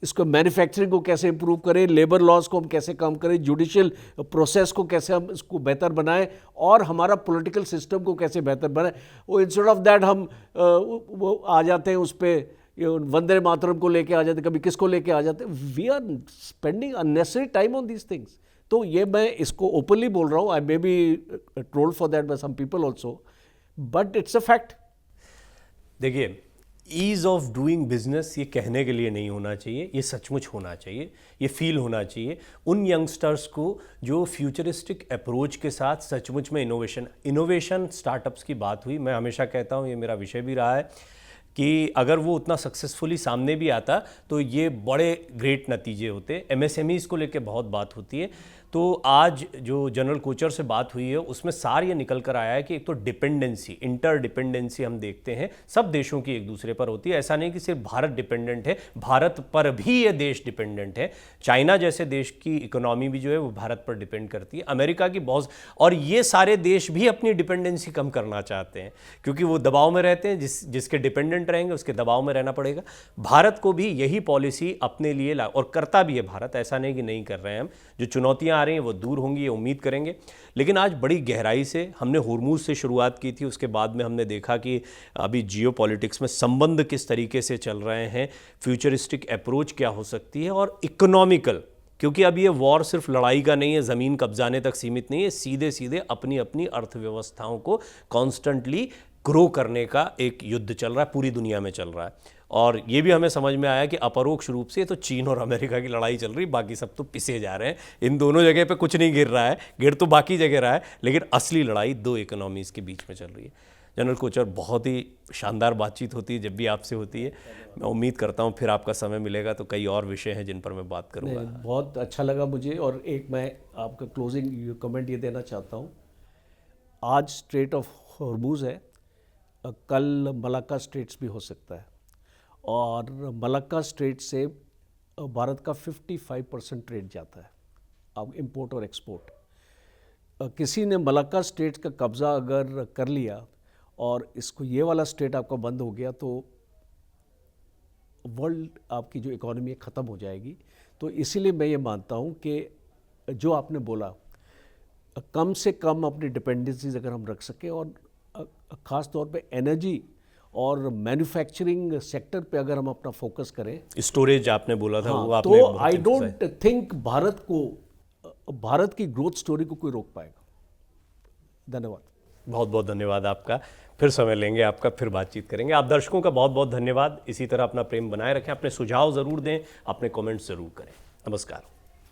इसको मैन्युफैक्चरिंग को कैसे इंप्रूव करें, लेबर लॉज को हम कैसे कम करें, जुडिशियल प्रोसेस को कैसे हम इसको बेहतर बनाएं, और हमारा पॉलिटिकल सिस्टम को कैसे बेहतर बनाएं। वो इंस्टेड ऑफ दैट हम वो आ जाते हैं उस पर, वंदे मातरम को लेके आ जाते, कभी किसको लेके आ जाते। We are spending unnecessary time on these things. तो ये मैं इसको ओपनली बोल रहा हूँ, I may be trolled for that by some people also, but it's a fact. देखिए, ईज़ ऑफ डूइंग बिजनेस ये कहने के लिए नहीं होना चाहिए, ये सचमुच होना चाहिए, ये फील होना चाहिए उन यंगस्टर्स को जो फ्यूचरिस्टिक अप्रोच के साथ सचमुच में इनोवेशन स्टार्टअप्स की बात हुई। मैं हमेशा कहता हूँ, ये मेरा विषय भी रहा है कि अगर वो उतना सक्सेसफुली सामने भी आता तो ये बड़े ग्रेट नतीजे होते। एमएसएमईज़ को लेके बहुत बात होती है। तो आज जो जनरल कोचर से बात हुई है उसमें सार ये निकल कर आया है कि एक तो डिपेंडेंसी, इंटर डिपेंडेंसी हम देखते हैं सब देशों की एक दूसरे पर होती है। ऐसा नहीं कि सिर्फ भारत डिपेंडेंट है, भारत पर भी ये देश डिपेंडेंट है। चाइना जैसे देश की इकोनॉमी भी जो है वो भारत पर डिपेंड करती है, अमेरिका की बहुत, और ये सारे देश भी अपनी डिपेंडेंसी कम करना चाहते हैं क्योंकि वो दबाव में रहते हैं। जिसके डिपेंडेंट रहेंगे उसके दबाव में रहना पड़ेगा। भारत को भी यही पॉलिसी अपने लिए और करता भी है भारत, ऐसा नहीं कि नहीं कर रहे हैं हम। जो चुनौतियां आ रही हैं वो दूर होंगी, ये उम्मीद करेंगे। लेकिन आज बड़ी गहराई से हमने होर्मुज से शुरुआत की थी, उसके बाद में हमने देखा कि अभी जियोपॉलिटिक्स में संबंध किस तरीके से चल रहे हैं, फ्यूचरिस्टिक अप्रोच क्या हो सकती है, और इकोनॉमिकल, क्योंकि अब ये वॉर सिर्फ लड़ाई का नहीं है, ज़मीन कब्जाने तक सीमित नहीं है, सीधे सीधे अपनी अपनी अर्थव्यवस्थाओं को कॉन्स्टेंटली ग्रो करने का एक युद्ध चल रहा है, पूरी दुनिया में चल रहा है। और ये भी हमें समझ में आया कि अपरोक्ष रूप से तो चीन और अमेरिका की लड़ाई चल रही, बाकी सब तो पिसे जा रहे हैं। इन दोनों जगह पे कुछ नहीं गिर रहा है, गिर तो बाकी जगह रहा है, लेकिन असली लड़ाई दो इकोनॉमीज़ के बीच में चल रही है। जनरल कोचर, बहुत ही शानदार बातचीत होती है जब भी आपसे होती है। मैं उम्मीद करता हूँ फिर आपका समय मिलेगा तो कई और विषय हैं जिन पर मैं बात करूँगा। बहुत अच्छा लगा मुझे। और एक मैं आपका क्लोजिंग कमेंट ये देना चाहता हूँ, आज स्ट्रेट ऑफ हॉर्मुज है, कल मलाक्का स्ट्रेट्स भी हो सकता है, और मलाक्का स्ट्रेट से भारत का 55% ट्रेड जाता है, अब इंपोर्ट और एक्सपोर्ट। किसी ने मलाक्का स्ट्रेट का कब्ज़ा अगर कर लिया और इसको, ये वाला स्ट्रेट आपका बंद हो गया, तो वर्ल्ड आपकी जो इकोनॉमी है ख़त्म हो जाएगी। तो इसीलिए मैं ये मानता हूँ कि जो आपने बोला, कम से कम अपनी डिपेंडेंसीज अगर हम रख सकें, और ख़ास तौर पे एनर्जी और मैन्युफैक्चरिंग सेक्टर पे अगर हम अपना फोकस करें, स्टोरेज आपने बोला था, हाँ, वो आपने तो आई डोंट थिंक भारत की ग्रोथ स्टोरी को कोई रोक पाएगा। धन्यवाद। बहुत बहुत धन्यवाद आपका। फिर समय लेंगे आपका, फिर बातचीत करेंगे। आप दर्शकों का बहुत बहुत धन्यवाद। इसी तरह अपना प्रेम बनाए रखें, अपने सुझाव ज़रूर दें, अपने कमेंट्स ज़रूर करें। नमस्कार।